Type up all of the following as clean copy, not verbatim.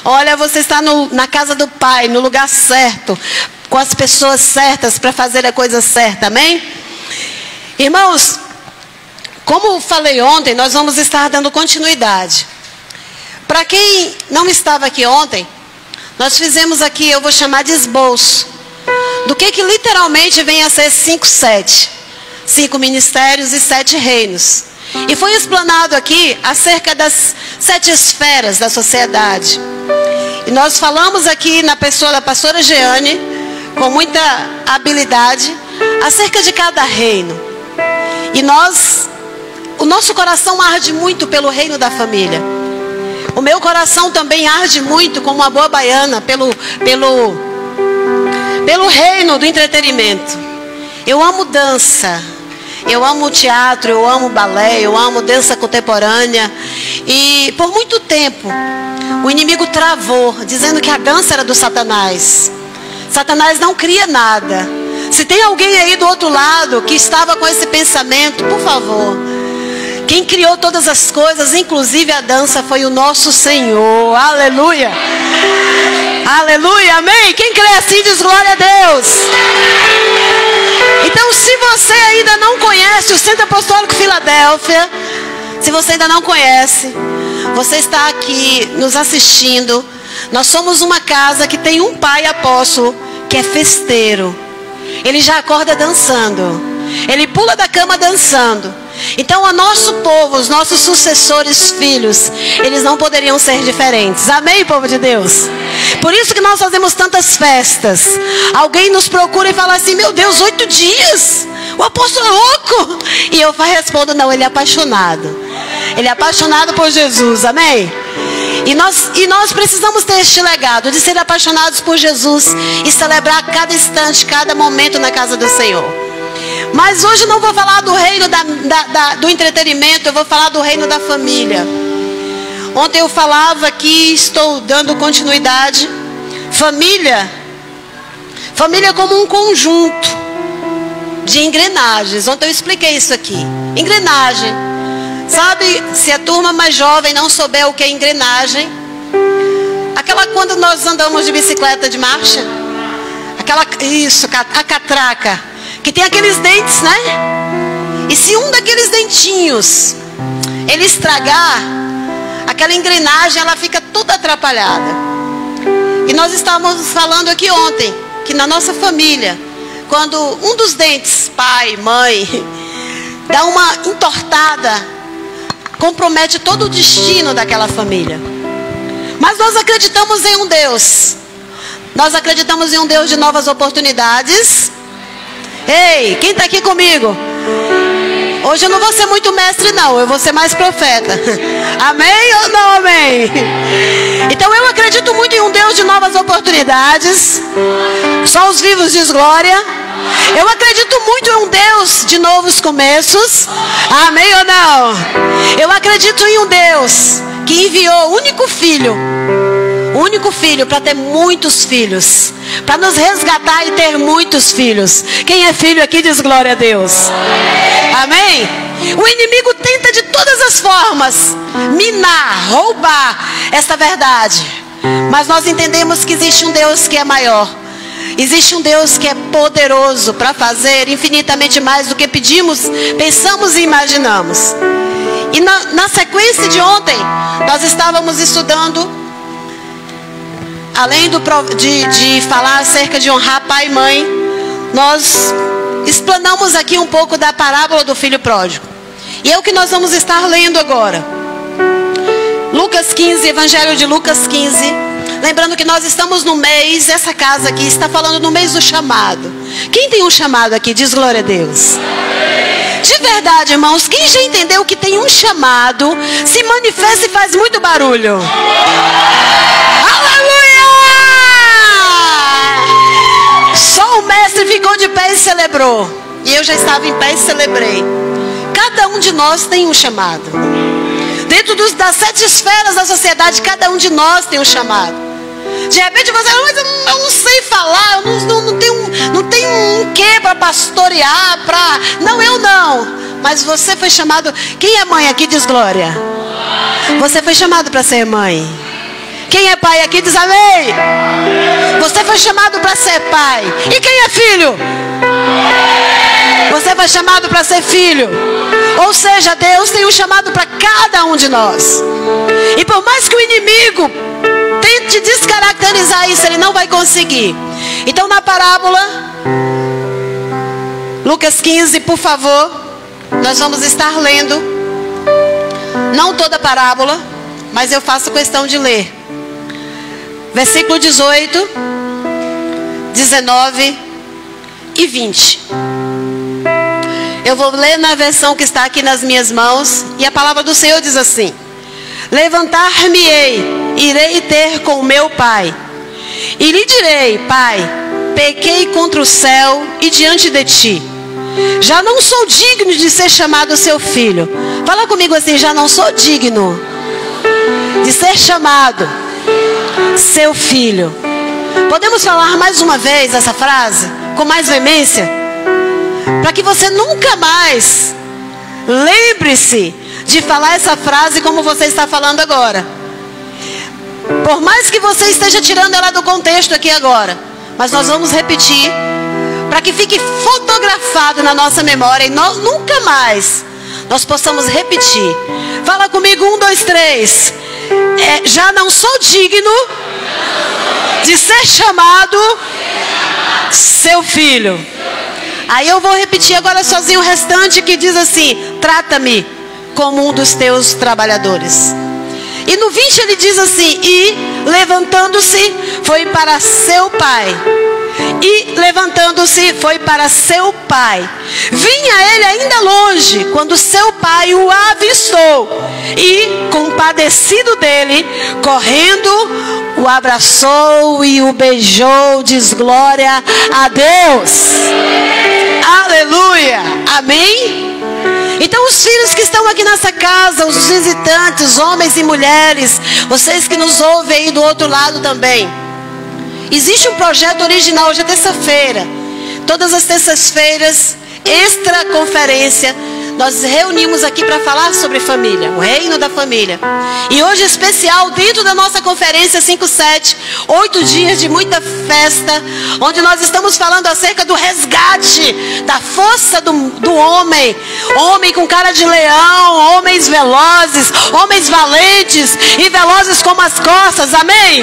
Olha, você está na casa do Pai, no lugar certo, com as pessoas certas para fazer a coisa certa, amém? Irmãos, como falei ontem, nós vamos estar dando continuidade. Para quem não estava aqui ontem, nós fizemos aqui, eu vou chamar de esboço, do que literalmente vem a ser 5-7. 5 ministérios e 7 reinos. E foi explanado aqui acerca das 7 esferas da sociedade. E nós falamos aqui na pessoa da pastora Jeane, com muita habilidade, acerca de cada reino. E o nosso coração arde muito pelo reino da família. O meu coração também arde muito, como uma boa baiana, pelo reino do entretenimento. Eu amo dança. Eu amo teatro, eu amo balé, eu amo dança contemporânea. E por muito tempo, o inimigo travou, dizendo que a dança era do Satanás. Satanás não cria nada. Se tem alguém aí do outro lado que estava com esse pensamento, por favor. Quem criou todas as coisas, inclusive a dança, foi o nosso Senhor. Aleluia. Aleluia, amém? Quem crê assim diz glória a Deus. Então, se você ainda não conhece o Centro Apostólico Filadélfia, se você ainda não conhece, você está aqui nos assistindo. Nós somos uma casa que tem um pai apóstolo que é festeiro. Ele já acorda dançando. Ele pula da cama dançando. Então, o nosso povo, os nossos sucessores, filhos, eles não poderiam ser diferentes. Amém, povo de Deus? Por isso que nós fazemos tantas festas. Alguém nos procura e fala assim: meu Deus, 8 dias? O apóstolo é louco? E eu respondo: não, ele é apaixonado. Ele é apaixonado por Jesus, amém? E nós precisamos ter este legado de ser apaixonados por Jesus e celebrar cada instante, cada momento na casa do Senhor. Mas hoje eu não vou falar do reino do entretenimento, eu vou falar do reino da família. Ontem eu falava aqui, estou dando continuidade. Família como um conjunto de engrenagens. Ontem eu expliquei isso aqui. Engrenagem. Sabe, se a turma mais jovem não souber o que é engrenagem, aquela quando nós andamos de bicicleta de marcha, a catraca, que tem aqueles dentes, né? E se um daqueles dentinhos ele estragar, aquela engrenagem ela fica toda atrapalhada. E nós estávamos falando aqui ontem que na nossa família, quando um dos dentes, pai, mãe, dá uma entortada, compromete todo o destino daquela família. Mas nós acreditamos em um Deus. Nós acreditamos em um Deus de novas oportunidades. Ei, quem está aqui comigo? Hoje eu não vou ser muito mestre não, eu vou ser mais profeta. Amém ou não amém? Então eu acredito muito em um Deus de novas oportunidades. Só os vivos diz glória. Eu acredito muito em um Deus de novos começos. Amém ou não? Eu acredito em um Deus que enviou o único filho para ter muitos filhos, para nos resgatar e ter muitos filhos. Quem é filho aqui diz glória a Deus. Amém? O inimigo tenta de todas as formas minar, roubar esta verdade. Mas nós entendemos que existe um Deus que é maior. Existe um Deus que é poderoso para fazer infinitamente mais do que pedimos, pensamos e imaginamos. E na sequência de ontem, nós estávamos estudando, além de falar acerca de honrar pai e mãe, nós explanamos aqui um pouco da parábola do filho pródigo. E é o que nós vamos estar lendo agora. Lucas 15, Evangelho de Lucas 15. Lembrando que nós estamos no mês, essa casa aqui está falando no mês do chamado. Quem tem um chamado aqui diz glória a Deus. De verdade, irmãos, quem já entendeu que tem um chamado, se manifesta e faz muito barulho. Aleluia! Só o mestre ficou de pé e celebrou. E eu já estava em pé e celebrei. Cada um de nós tem um chamado. Dentro das 7 esferas da sociedade, cada um de nós tem um chamado. De repente você fala: mas eu não sei falar, eu não tenho um quê para pastorear, Não, eu não. Mas você foi chamado. Quem é mãe aqui diz glória. Você foi chamado para ser mãe. Quem é pai aqui diz amém. Você foi chamado para ser pai. E quem é filho? Você foi chamado para ser filho. Ou seja, Deus tem um chamado para cada um de nós. E por mais que o inimigo tente descaracterizar isso, ele não vai conseguir. Então na parábola, Lucas 15, por favor, nós vamos estar lendo, não toda a parábola, mas eu faço questão de ler. Versículo 18, 19 e 20. Eu vou ler na versão que está aqui nas minhas mãos. E a palavra do Senhor diz assim: levantar-me-ei, irei ter com meu pai, e lhe direi: Pai, pequei contra o céu e diante de ti. Já não sou digno de ser chamado seu filho. Fala comigo assim: já não sou digno de ser chamado seu filho. Podemos falar mais uma vez essa frase com mais veemência? Para que você nunca mais lembre-se de falar essa frase como você está falando agora. Por mais que você esteja tirando ela do contexto aqui agora, mas nós vamos repetir para que fique fotografado na nossa memória e nós nunca mais nós possamos repetir. Fala comigo, 1, 2, 3. Já não sou digno de ser chamado seu filho. Aí eu vou repetir agora sozinho o restante, que diz assim: trata-me como um dos teus trabalhadores. E no 20 ele diz assim: e levantando-se foi para seu pai. E levantando-se foi para seu pai. Vinha ele ainda longe, quando seu pai o avistou, e compadecido dele, correndo, o abraçou e o beijou. Diz glória a Deus. Aleluia. Amém. Então os filhos que estão aqui nessa casa, os visitantes, homens e mulheres, vocês que nos ouvem aí do outro lado também, existe um projeto original. Hoje é terça-feira. Todas as terças-feiras, extra conferência, nós reunimos aqui para falar sobre família, o reino da família. E hoje especial, dentro da nossa conferência 5-7, 8 dias de muita festa, onde nós estamos falando acerca do resgate, da força do homem. Homem com cara de leão, homens velozes, homens valentes e velozes como as corças, amém?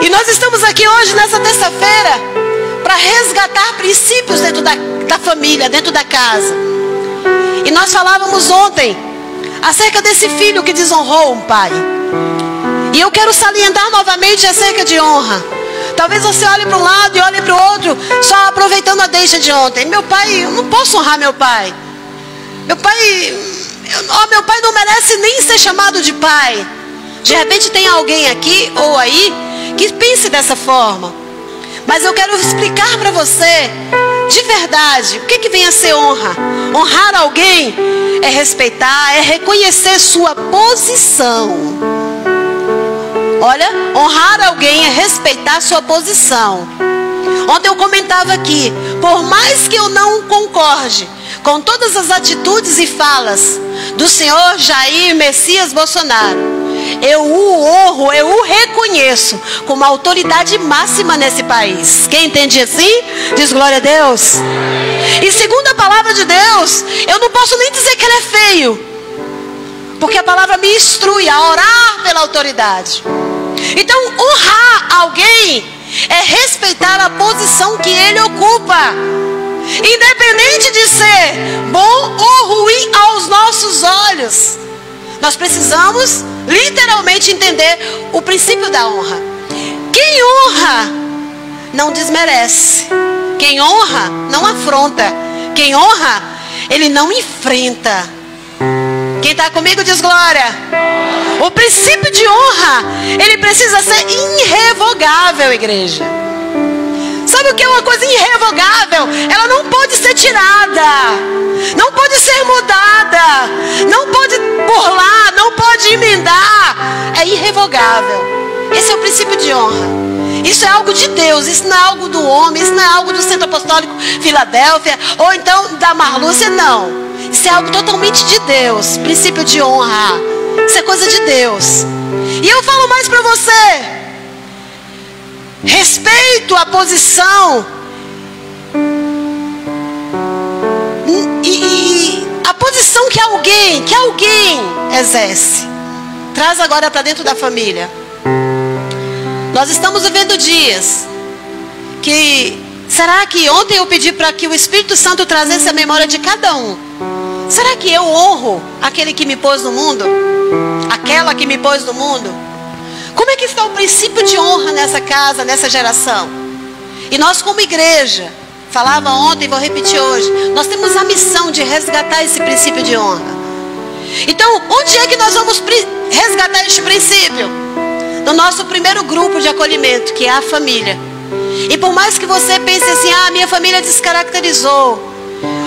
E nós estamos aqui hoje, nessa terça-feira, para resgatar princípios dentro da família, dentro da casa. E nós falávamos ontem acerca desse filho que desonrou um pai. E eu quero salientar novamente acerca de honra. Talvez você olhe para um lado e olhe para o outro, só aproveitando a deixa de ontem. Meu pai, eu não posso honrar meu pai. Meu pai não merece nem ser chamado de pai. De repente tem alguém aqui ou aí que pense dessa forma. Mas eu quero explicar para você, de verdade, o que vem a ser honra. Honrar alguém é respeitar, é reconhecer sua posição. Olha, honrar alguém é respeitar sua posição. Ontem eu comentava aqui, por mais que eu não concorde com todas as atitudes e falas do senhor Jair Messias Bolsonaro, eu o honro, eu o reconheço como autoridade máxima nesse país. Quem entende assim, diz glória a Deus. E segundo a palavra de Deus, eu não posso nem dizer que ele é feio, porque a palavra me instrui a orar pela autoridade. Então honrar alguém é respeitar a posição que ele ocupa, independente de ser bom ou ruim aos nossos olhos. Nós precisamos literalmente entender o princípio da honra. Quem honra não desmerece. Quem honra não afronta. Quem honra, ele não enfrenta. Quem está comigo diz glória. O princípio de honra, ele precisa ser irrevogável, igreja. Sabe o que é uma coisa irrevogável? Ela não pode ser tirada, não pode ser mudada, não pode burlar, não pode emendar. É irrevogável. Esse é o princípio de honra. Isso é algo de Deus, isso não é algo do homem, isso não é algo do Centro Apostólico Filadélfia, ou então da Marlúcia, não. Isso é algo totalmente de Deus, princípio de honra. Isso é coisa de Deus. E eu falo mais para você. Respeito a posição e a posição que alguém exerce. Traz agora para dentro da família. Nós estamos vivendo dias que... Será que ontem eu pedi para que o Espírito Santo trazesse a memória de cada um? Será que eu honro aquele que me pôs no mundo? Aquela que me pôs no mundo? Como é que está o princípio de honra nessa casa, nessa geração? E nós como igreja, falava ontem e vou repetir hoje, nós temos a missão de resgatar esse princípio de honra. Então, onde é que nós vamos resgatar este princípio? No nosso primeiro grupo de acolhimento, que é a família. E por mais que você pense assim, minha família descaracterizou.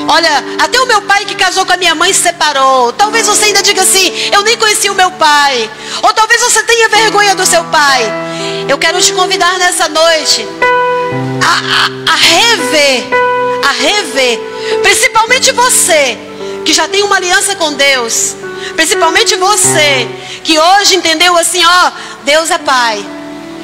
Olha, até o meu pai que casou com a minha mãe se separou. Talvez você ainda diga assim, eu nem conheci o meu pai. Ou talvez você tenha vergonha do seu pai. Eu quero te convidar nessa noite a rever. Principalmente você, que já tem uma aliança com Deus. Principalmente você, que hoje entendeu assim, Deus é Pai.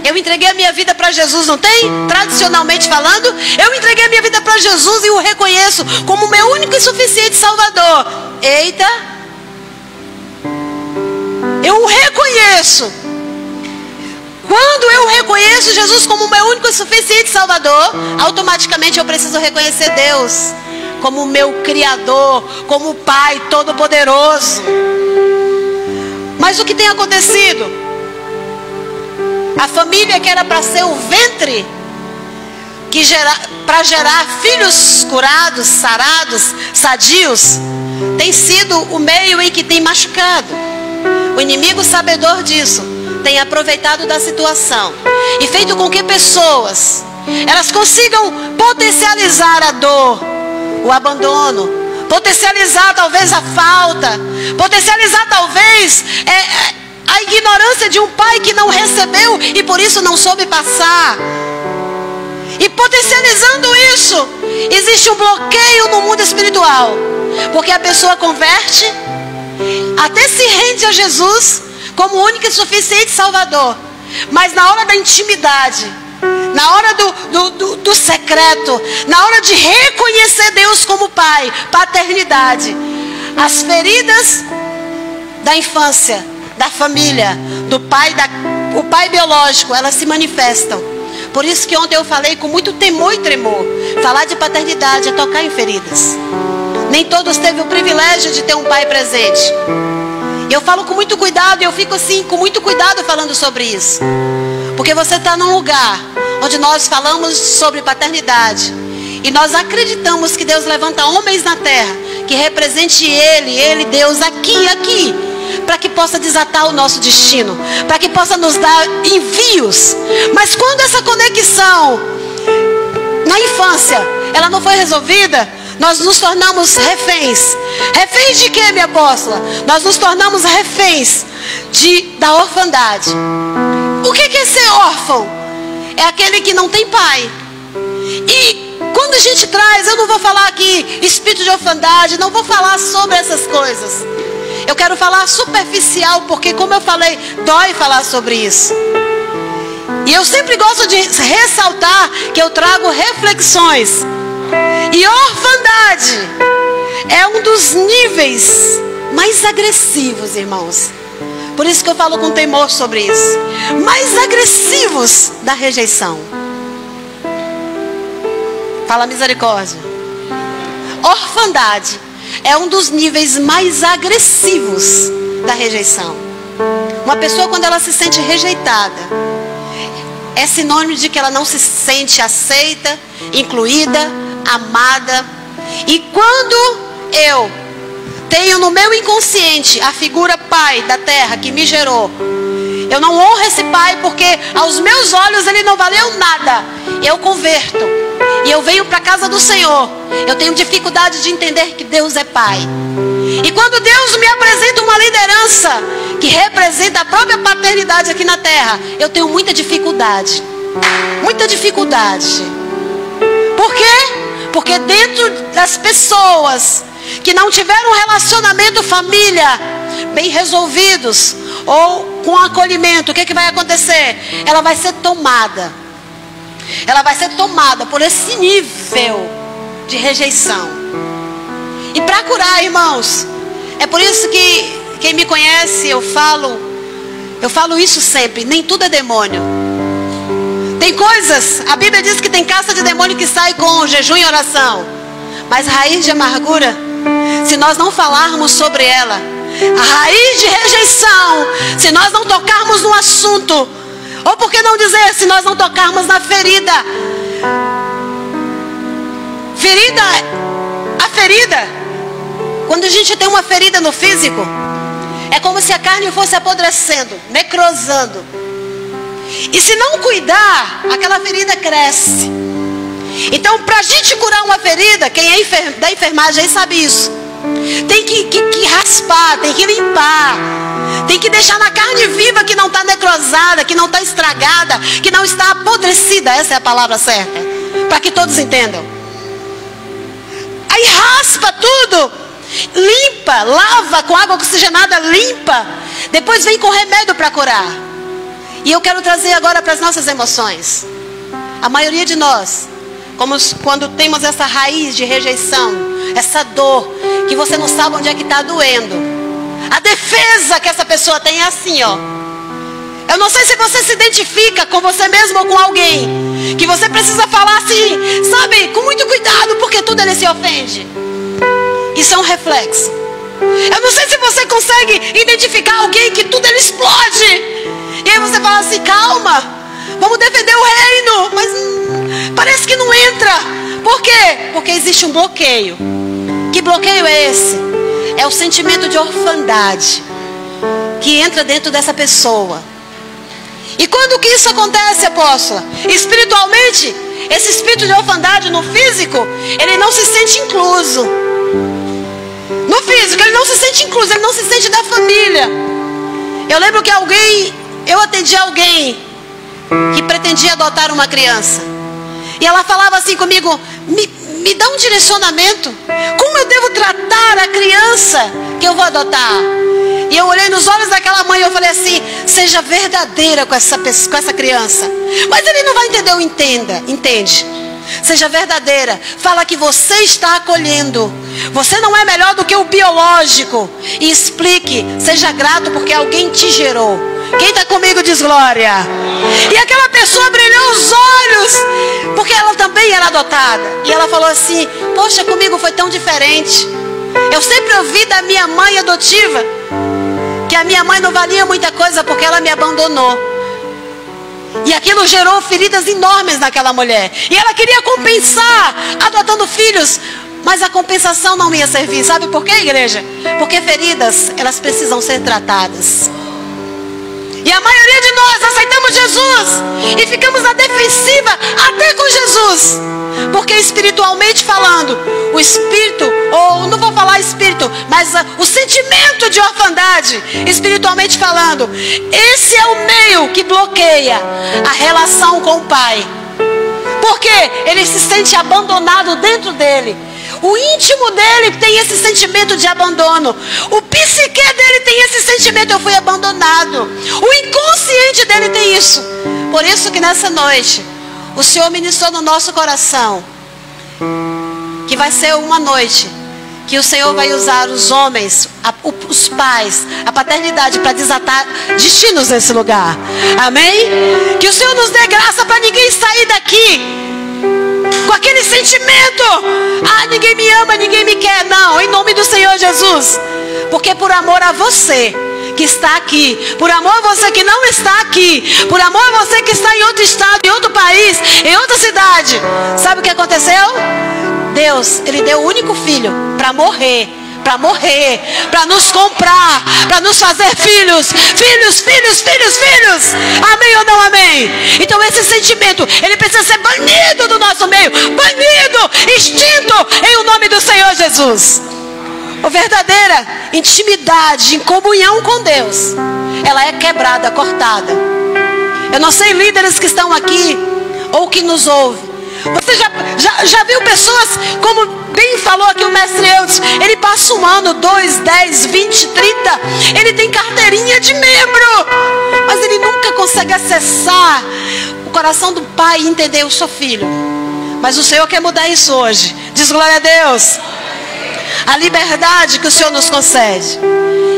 Eu entreguei a minha vida para Jesus, não tem? Tradicionalmente falando, eu entreguei a minha vida para Jesus e o reconheço como o meu único e suficiente Salvador. Eita! Eu o reconheço. Quando eu reconheço Jesus como o meu único e suficiente Salvador, automaticamente eu preciso reconhecer Deus como o meu Criador, como o Pai Todo-Poderoso. Mas o que tem acontecido? A família que era para ser o ventre, para gerar filhos curados, sarados, sadios, tem sido o meio em que tem machucado. O inimigo, sabedor disso, tem aproveitado da situação e feito com que pessoas, elas consigam potencializar a dor, o abandono, potencializar talvez a falta, potencializar talvez a ignorância de um pai que não recebeu e por isso não soube passar. E potencializando isso, existe um bloqueio no mundo espiritual. Porque a pessoa converte, até se rende a Jesus como único e suficiente Salvador. Mas na hora da intimidade, na hora do secreto, na hora de reconhecer Deus como Pai, paternidade, as feridas da infância, da família, o pai biológico, elas se manifestam. Por isso que ontem eu falei com muito temor e tremor. Falar de paternidade é tocar em feridas. Nem todos teve o privilégio de ter um pai presente. E eu falo com muito cuidado, e eu fico assim, com muito cuidado falando sobre isso. Porque você está num lugar onde nós falamos sobre paternidade. E nós acreditamos que Deus levanta homens na terra que represente Ele, Deus, aqui. Para que possa desatar o nosso destino, para que possa nos dar envios. Mas quando essa conexão na infância ela não foi resolvida, nós nos tornamos reféns. Reféns de quê, minha apóstola? Nós nos tornamos reféns da orfandade. O que é ser órfão? É aquele que não tem pai. E quando a gente traz, eu não vou falar aqui espírito de orfandade, não vou falar sobre essas coisas. Eu quero falar superficial, porque como eu falei, dói falar sobre isso. E eu sempre gosto de ressaltar que eu trago reflexões. E orfandade é um dos níveis mais agressivos, irmãos. Por isso que eu falo com temor sobre isso. Mais agressivos da rejeição. Fala misericórdia. Orfandade é um dos níveis mais agressivos da rejeição. Uma pessoa, quando ela se sente rejeitada, é sinônimo de que ela não se sente aceita, incluída, amada. E quando eu tenho no meu inconsciente a figura pai da terra que me gerou, eu não honro esse pai porque aos meus olhos ele não valeu nada. Eu converto e eu venho para a casa do Senhor. Eu tenho dificuldade de entender que Deus é Pai. E quando Deus me apresenta uma liderança que representa a própria paternidade aqui na terra, eu tenho muita dificuldade. Muita dificuldade. Por quê? Porque dentro das pessoas que não tiveram um relacionamento família, bem resolvidos ou com acolhimento, o que vai acontecer? Ela vai ser tomada. Ela vai ser tomada por esse nível de rejeição. E para curar, irmãos, é por isso que quem me conhece, eu falo isso sempre, nem tudo é demônio. Tem coisas, a Bíblia diz que tem caça de demônio que sai com jejum e oração. Mas raiz de amargura, se nós não falarmos sobre ela, a raiz de rejeição, se nós não tocarmos no assunto, ou por que não dizer, se nós não tocarmos na ferida. A ferida, quando a gente tem uma ferida no físico, é como se a carne fosse apodrecendo, necrosando. E se não cuidar, aquela ferida cresce. Então, para a gente curar uma ferida, quem é da enfermagem aí sabe isso. Tem que raspar, tem que limpar. Tem que deixar na carne viva que não está necrosada, que não está estragada, que não está apodrecida. Essa é a palavra certa, para que todos entendam. Aí raspa tudo, limpa, lava com água oxigenada, limpa. Depois vem com remédio para curar. E eu quero trazer agora para as nossas emoções. A maioria de nós, quando temos essa raiz de rejeição, essa dor, que você não sabe onde é que está doendo. A defesa que essa pessoa tem é assim, ó. Eu não sei se você se identifica com você mesmo ou com alguém, que você precisa falar assim, sabe, com muito cuidado, porque tudo ele se ofende. Isso é um reflexo. Eu não sei se você consegue identificar alguém que tudo ele explode. E aí você fala assim, calma, vamos defender o reino, mas parece que não entra. Por quê? Porque existe um bloqueio. Que bloqueio é esse? É o sentimento de orfandade que entra dentro dessa pessoa. E quando que isso acontece, apóstola? Espiritualmente, esse espírito de orfandade no físico, ele não se sente incluso. No físico, ele não se sente incluso, ele não se sente da família. Eu lembro que eu atendi alguém que pretendia adotar uma criança. E ela falava assim comigo, me dá um direcionamento. Como eu devo tratar a criança que eu vou adotar? E eu olhei nos olhos daquela mãe e eu falei assim, seja verdadeira com essa criança. Mas ele não vai entender, entende? Seja verdadeira. Fala que você está acolhendo. Você não é melhor do que o biológico. E explique, seja grato porque alguém te gerou. Quem está comigo diz glória. E aquela pessoa brilhou os olhos, porque ela também era adotada. E ela falou assim, poxa, comigo foi tão diferente. Eu sempre ouvi da minha mãe adotiva que a minha mãe não valia muita coisa porque ela me abandonou. E aquilo gerou feridas enormes naquela mulher. E ela queria compensar adotando filhos, mas a compensação não ia servir. Sabe por quê, igreja? Porque feridas, elas precisam ser tratadas. E a maioria de nós aceitamos Jesus e ficamos na defensiva até com Jesus. Porque espiritualmente falando, o espírito, ou não vou falar espírito, mas o sentimento de orfandade, espiritualmente falando, esse é o meio que bloqueia a relação com o Pai. Porque ele se sente abandonado dentro dele. O íntimo dele tem esse sentimento de abandono. O psique dele tem esse sentimento, eu fui abandonado. O inconsciente dele tem isso. Por isso que nessa noite, o Senhor ministrou no nosso coração que vai ser uma noite que o Senhor vai usar os homens, os pais, a paternidade para desatar destinos nesse lugar. Amém? Que o Senhor nos dê graça para ninguém sair daqui com aquele sentimento, ninguém me ama, ninguém me quer. Não, em nome do Senhor Jesus. Porque por amor a você que está aqui, por amor a você que não está aqui, por amor a você que está em outro estado, em outro país, em outra cidade, sabe o que aconteceu? Deus, Ele deu o único filho para morrer, para nos comprar, para nos fazer filhos. Amém ou não amém? Então esse sentimento, ele precisa ser banido do nosso meio, banido, extinto, em o nome do Senhor Jesus. A verdadeira intimidade, em comunhão com Deus, ela é quebrada, cortada. Eu não sei líderes que estão aqui, ou que nos ouvem, Você já viu pessoas, como bem falou aqui o mestre Eudes, ele passa 1 ano, 2, 10, 20, 30, ele tem carteirinha de membro, mas ele nunca consegue acessar o coração do pai e entender: eu sou filho. Mas o Senhor quer mudar isso hoje. Diz glória a Deus. A liberdade que o Senhor nos concede.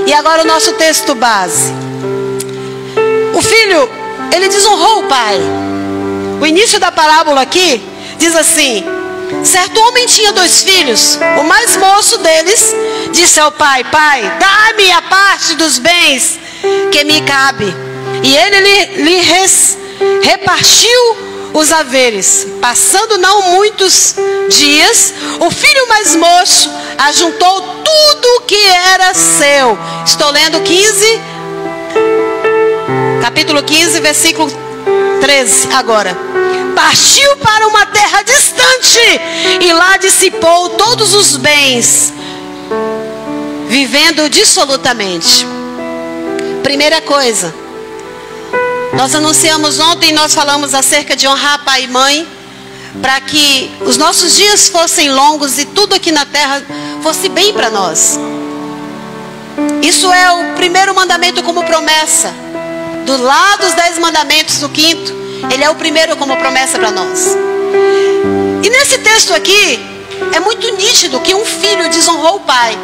E agora o nosso texto base. O filho, ele desonrou o pai. O início da parábola aqui diz assim: certo homem tinha 2 filhos. O mais moço deles disse ao pai: pai, dá-me a parte dos bens que me cabe. E ele lhe repartiu os haveres. Passando não muitos dias, o filho mais moço ajuntou tudo o que era seu. Estou lendo capítulo 15, versículo 13 agora. Partiu para uma terra distante e lá dissipou todos os bens, vivendo dissolutamente. Primeira coisa, nós anunciamos ontem, nós falamos acerca de honrar pai e mãe, para que os nossos dias fossem longos e tudo aqui na terra fosse bem para nós. Isso é o primeiro mandamento como promessa. Do lado dos 10 mandamentos, o 5º, ele é o primeiro como promessa para nós. E nesse texto aqui, é muito nítido que um filho desonrou o pai.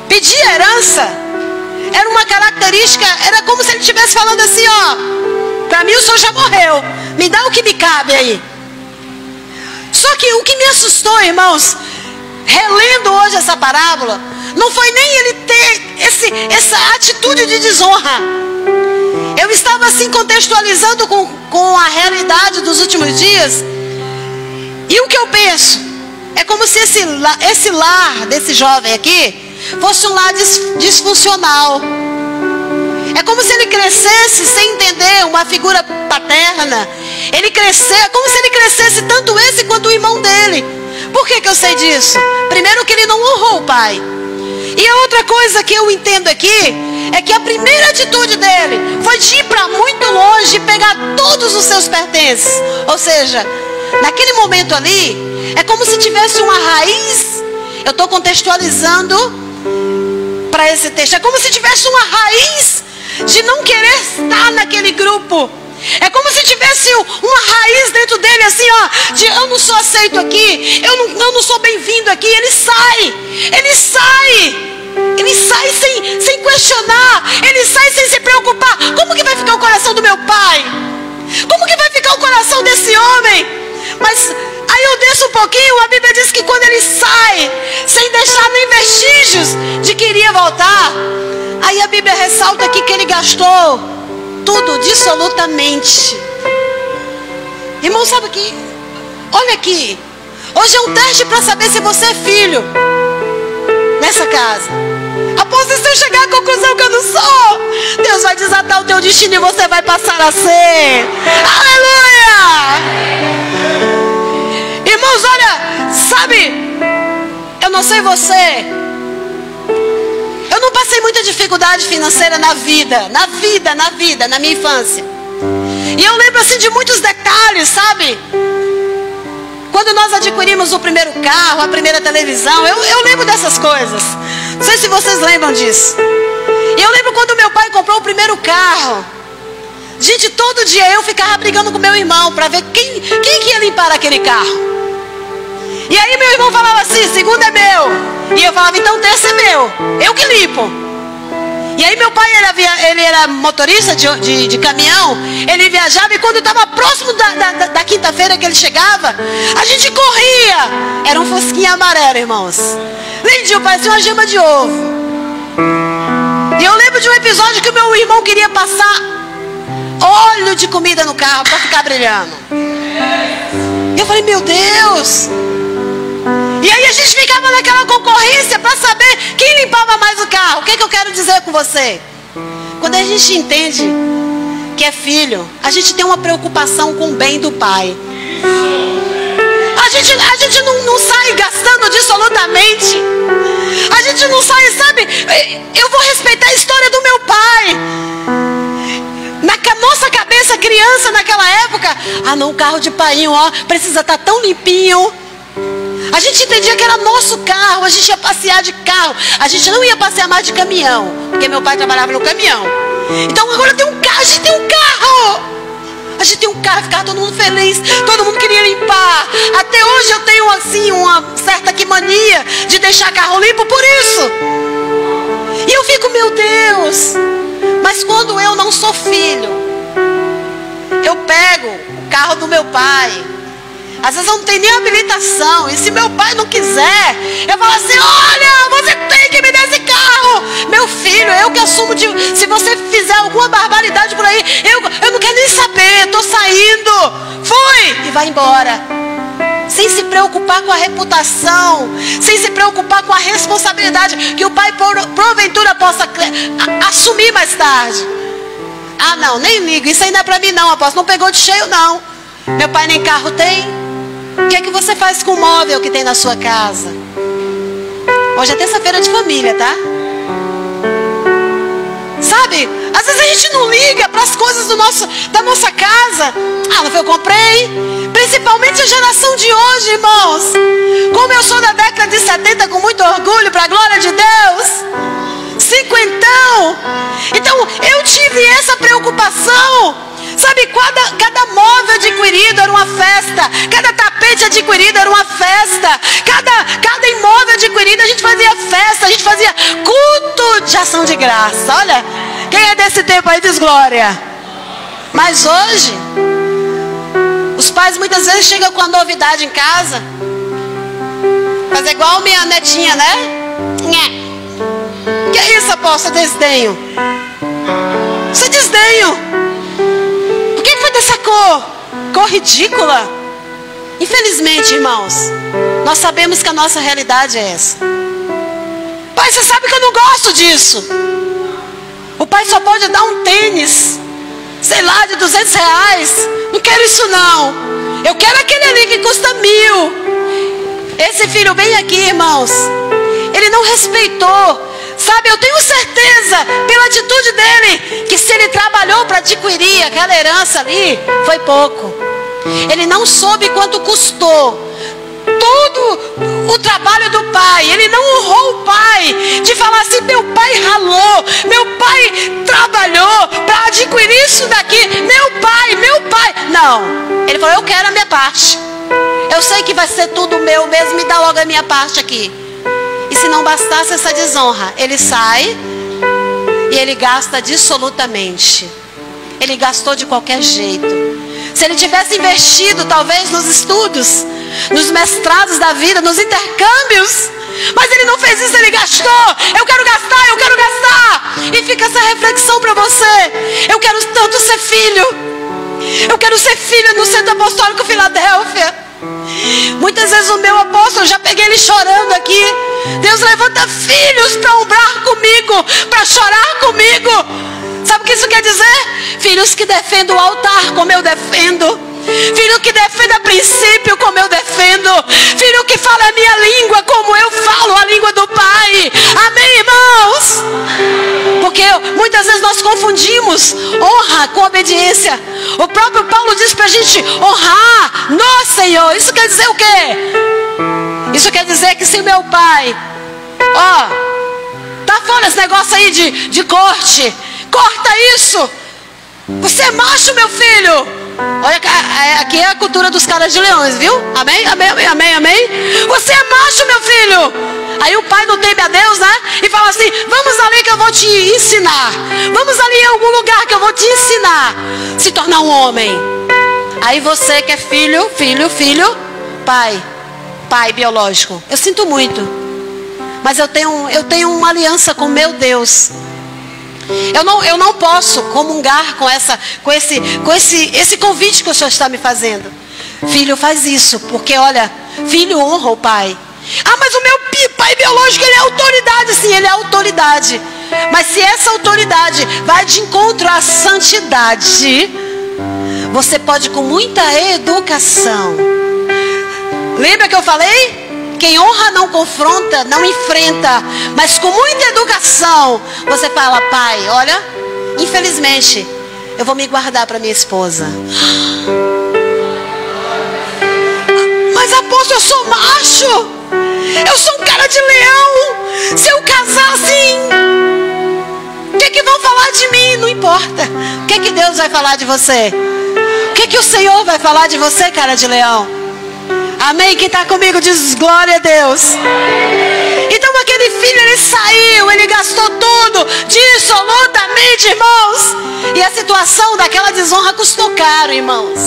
Pedir herança era uma característica, era como se ele estivesse falando assim: ó, para mim o senhor já morreu, me dá o que me cabe aí. Só que o que me assustou, irmãos, relendo hoje essa parábola, não foi nem ele ter essa atitude de desonra. Eu estava assim contextualizando com a realidade dos últimos dias. E o que eu penso é como se esse lar desse jovem aqui fosse um lar disfuncional. É como se ele crescesse sem entender uma figura paterna. Como se ele crescesse tanto esse quanto o irmão dele. Por que eu sei disso? Primeiro, que ele não honrou o pai. E a outra coisa que eu entendo aqui é que a primeira atitude dele foi de ir para muito longe e pegar todos os seus pertences. Ou seja, naquele momento ali, é como se tivesse uma raiz. Eu estou contextualizando para esse texto. É como se tivesse uma raiz de não querer estar naquele grupo. É como se tivesse uma raiz dentro dele, assim, ó, de eu não sou aceito aqui, eu não sou bem-vindo aqui. Ele sai sem questionar, ele sai sem se preocupar. Como que vai ficar o coração do meu pai? Como que vai ficar o coração desse homem? Mas aí eu desço um pouquinho, a Bíblia diz que quando ele sai, sem deixar nem vestígios de que iria voltar, aí a Bíblia ressalta aqui que ele gastou tudo dissolutamente. Irmão, sabe aqui? Olha aqui. Hoje é um teste para saber se você é filho nessa casa. Após isso eu chegar à conclusão que eu não sou, Deus vai desatar o teu destino e você vai passar a ser. Aleluia! Irmãos, olha, sabe, eu não sei você, eu não passei muita dificuldade financeira na minha infância. E eu lembro assim de muitos detalhes, sabe? Quando nós adquirimos o primeiro carro, a primeira televisão, eu lembro dessas coisas. Não sei se vocês lembram disso. E eu lembro quando meu pai comprou o primeiro carro. Gente, todo dia eu ficava brigando com meu irmão para ver quem que ia limpar aquele carro. E aí meu irmão falava assim: segundo é meu. E eu falava: então o terceiro é meu, eu que limpo. E aí meu pai, ele era motorista de caminhão. Ele viajava e quando estava próximo da quinta-feira que ele chegava, a gente corria. Era um fusquinha amarelo, irmãos. Lindinho, parecia uma gema de ovo. E eu lembro de um episódio que o meu irmão queria passar óleo de comida no carro para ficar brilhando. E eu falei: meu Deus. E aí a gente ficava naquela concorrência para saber quem limpava mais o carro. O que eu quero dizer com você? Quando a gente entende que é filho, a gente tem uma preocupação com o bem do pai. A gente não sai gastando dissolutamente. A gente não sai, sabe? Eu vou respeitar a história do meu pai. Na nossa cabeça, criança naquela época, ah não, o carro de painho, ó, precisa estar tão limpinho. A gente entendia que era nosso carro, a gente ia passear de carro. A gente não ia passear mais de caminhão, porque meu pai trabalhava no caminhão. Então agora tem um carro, a gente tem um carro. A gente tem um carro, ficava todo mundo feliz, todo mundo queria limpar. Até hoje eu tenho assim uma certa mania de deixar carro limpo por isso. E eu fico, meu Deus. Mas quando eu não sou filho, eu pego o carro do meu pai. Às vezes eu não tenho nem habilitação. E se meu pai não quiser, eu falo assim, olha, você tem que me dar esse carro. Meu filho, eu que assumo de... Se você fizer alguma barbaridade por aí, eu não quero nem saber, estou saindo. Fui! E vai embora. Sem se preocupar com a reputação. Sem se preocupar com a responsabilidade que o pai porventura possa assumir mais tarde. Ah não, nem ligo. Isso ainda é para mim não, apóstolo. Não pegou de cheio não. Meu pai nem carro tem. O que é que você faz com o móvel que tem na sua casa? Hoje é terça-feira de família, tá? Sabe? Às vezes a gente não liga para as coisas da nossa casa. Ah, não foi eu comprei? Principalmente a geração de hoje, irmãos. Como eu sou da década de 70 com muito orgulho, para a glória de Deus. Cinquentão. Então eu tive essa preocupação. Sabe, cada móvel adquirido era uma festa. Cada tapete adquirido era uma festa. Cada imóvel adquirido a gente fazia festa. A gente fazia culto de ação de graça. Olha, quem é desse tempo aí diz glória. Mas hoje, os pais muitas vezes chegam com a novidade em casa. Fazer igual minha netinha, né? Que é isso, apóstolo? Desdenho. Isso é desdenho. Por que foi dessa cor? Cor ridícula? Infelizmente, irmãos, nós sabemos que a nossa realidade é essa. Pai, você sabe que eu não gosto disso. O pai só pode dar um tênis, sei lá, de R$200. Não quero isso não. Eu quero aquele ali que custa 1.000. Esse filho bem aqui, irmãos, ele não respeitou. Sabe, eu tenho certeza, pela atitude dele, que se ele trabalhou para adquirir aquela herança ali, foi pouco. Ele não soube quanto custou todo o trabalho do pai. Ele não honrou o pai, de falar assim, meu pai ralou, meu pai trabalhou para adquirir isso daqui, meu pai. Não, ele falou, eu quero a minha parte. Eu sei que vai ser tudo meu mesmo, me dá logo a minha parte aqui. E se não bastasse essa desonra, ele sai e ele gasta dissolutamente. Ele gastou de qualquer jeito. Se ele tivesse investido talvez nos estudos, nos mestrados da vida, nos intercâmbios, mas ele não fez isso, ele gastou. Eu quero gastar. E fica essa reflexão para você. Eu quero tanto ser filho. Eu quero ser filho no Centro Apostólico Filadélfia. Muitas vezes o meu apóstolo, já peguei ele chorando aqui. Deus levanta filhos para ombrar comigo, para chorar comigo. Sabe o que isso quer dizer? Filhos que defendem o altar como eu defendo. Filho que defende a princípio como eu defendo. Filho que fala a minha língua como eu falo a língua do Pai. Amém, irmãos? Porque muitas vezes nós confundimos honra com obediência. O próprio Paulo diz pra gente honrar no Senhor. Isso quer dizer o quê? Isso quer dizer que se meu pai, tá fora esse negócio aí de corte, corta isso. Você é macho, meu filho. Olha, aqui é a cultura dos caras de leões, viu? Amém? Você é macho, meu filho. Aí o pai não teme a Deus, né? E fala assim, vamos ali que eu vou te ensinar. Vamos ali em algum lugar que eu vou te ensinar. Se tornar um homem. Aí você que é filho, pai biológico. Eu sinto muito. Mas eu tenho uma aliança com meu Deus. Eu não posso comungar com esse convite que o Senhor está me fazendo. Filho, faz isso, porque olha, filho honra o pai. Ah, mas o meu pai biológico, ele é autoridade. Sim, ele é autoridade. Mas se essa autoridade vai de encontro à santidade, você pode com muita educação. Lembra que eu falei? Quem honra não confronta, não enfrenta. Mas com muita educação, você fala, pai, olha, infelizmente, eu vou me guardar para minha esposa. Mas apóstolo, eu sou macho. Eu sou um cara de leão. Se eu casar assim, o que vão falar de mim? Não importa. O que Deus vai falar de você? O que o Senhor vai falar de você, cara de leão? Amém? Quem está comigo diz glória a Deus. Então aquele filho, ele saiu, ele gastou tudo, dissolutamente, irmãos. E a situação daquela desonra custou caro, irmãos.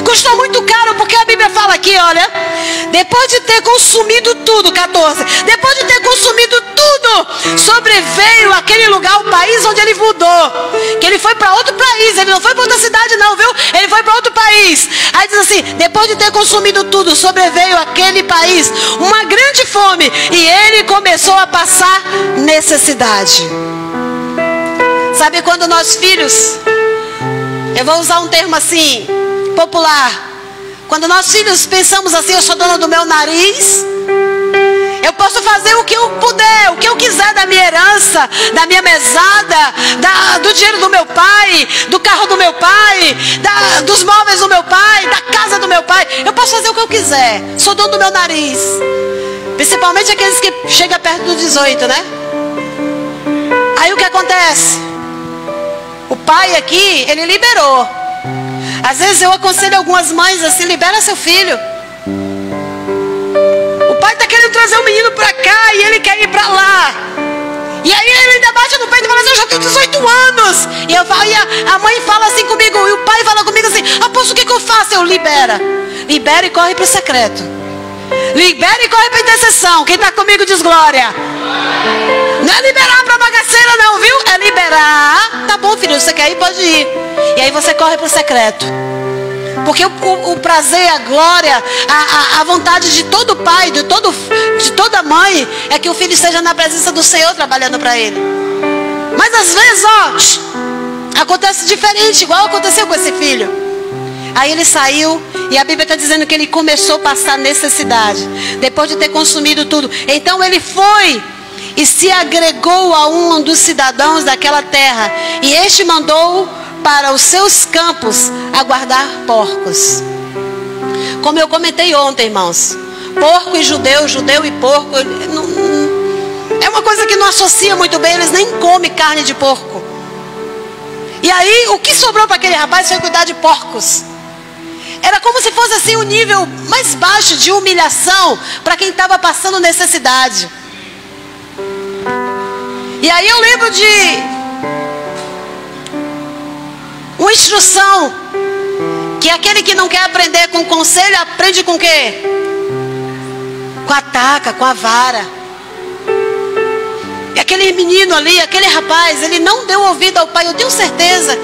Custou muito caro, porque a Bíblia fala aqui, olha, depois de ter consumido tudo, 14, depois de ter consumido tudo, sobreveio aquele lugar, o país onde ele mudou, que ele foi para outro país, ele não foi para outra cidade não, viu? Ele foi para outro país. Aí diz assim, depois de ter consumido tudo, sobreveio aquele país uma grande fome, e ele começou a passar necessidade. Sabe quando nós filhos, eu vou usar um termo assim, popular, quando nós filhos pensamos assim, eu sou dona do meu nariz, eu posso fazer o que eu puder, o que eu quiser da minha herança, da minha mesada, do dinheiro do meu pai, do carro do meu pai, dos móveis do meu pai, da casa do meu pai. Eu posso fazer o que eu quiser, sou dono do meu nariz. Principalmente aqueles que chegam perto dos 18, né? Aí o que acontece? O pai aqui, ele liberou. Às vezes eu aconselho algumas mães assim, libera seu filho. O pai está querendo trazer o menino para cá e ele quer ir para lá. E aí ele ainda bate no peito e fala assim, eu já tenho 18 anos. E eu falo, e a mãe fala assim comigo, e o pai fala comigo assim, apóstolo, o que eu faço? Eu libera. Libera e corre para o secreto. Libera e corre para a intercessão. Quem está comigo diz glória. Não é liberar para bagaceira não, viu? É liberar. Tá bom, filho, você quer ir? Pode ir. E aí você corre para o secreto. Porque o prazer, a glória, a vontade de todo pai, de toda mãe, é que o filho esteja na presença do Senhor trabalhando para ele. Mas às vezes, ó, acontece diferente, igual aconteceu com esse filho. Aí ele saiu e a Bíblia está dizendo que ele começou a passar necessidade. Depois de ter consumido tudo. Então ele foi e se agregou a um dos cidadãos daquela terra. E este mandou para os seus campos a guardar porcos. Como eu comentei ontem, irmãos. Porco e judeu, judeu e porco. É uma coisa que não associa muito bem. Eles nem comem carne de porco. E aí o que sobrou para aquele rapaz foi cuidar de porcos. Era como se fosse assim o nível mais baixo de humilhação para quem estava passando necessidade. E aí eu lembro de uma instrução que aquele que não quer aprender com conselho aprende com o quê? Com a taca, com a vara. E aquele menino ali, aquele rapaz, ele não deu ouvido ao pai. Eu tenho certeza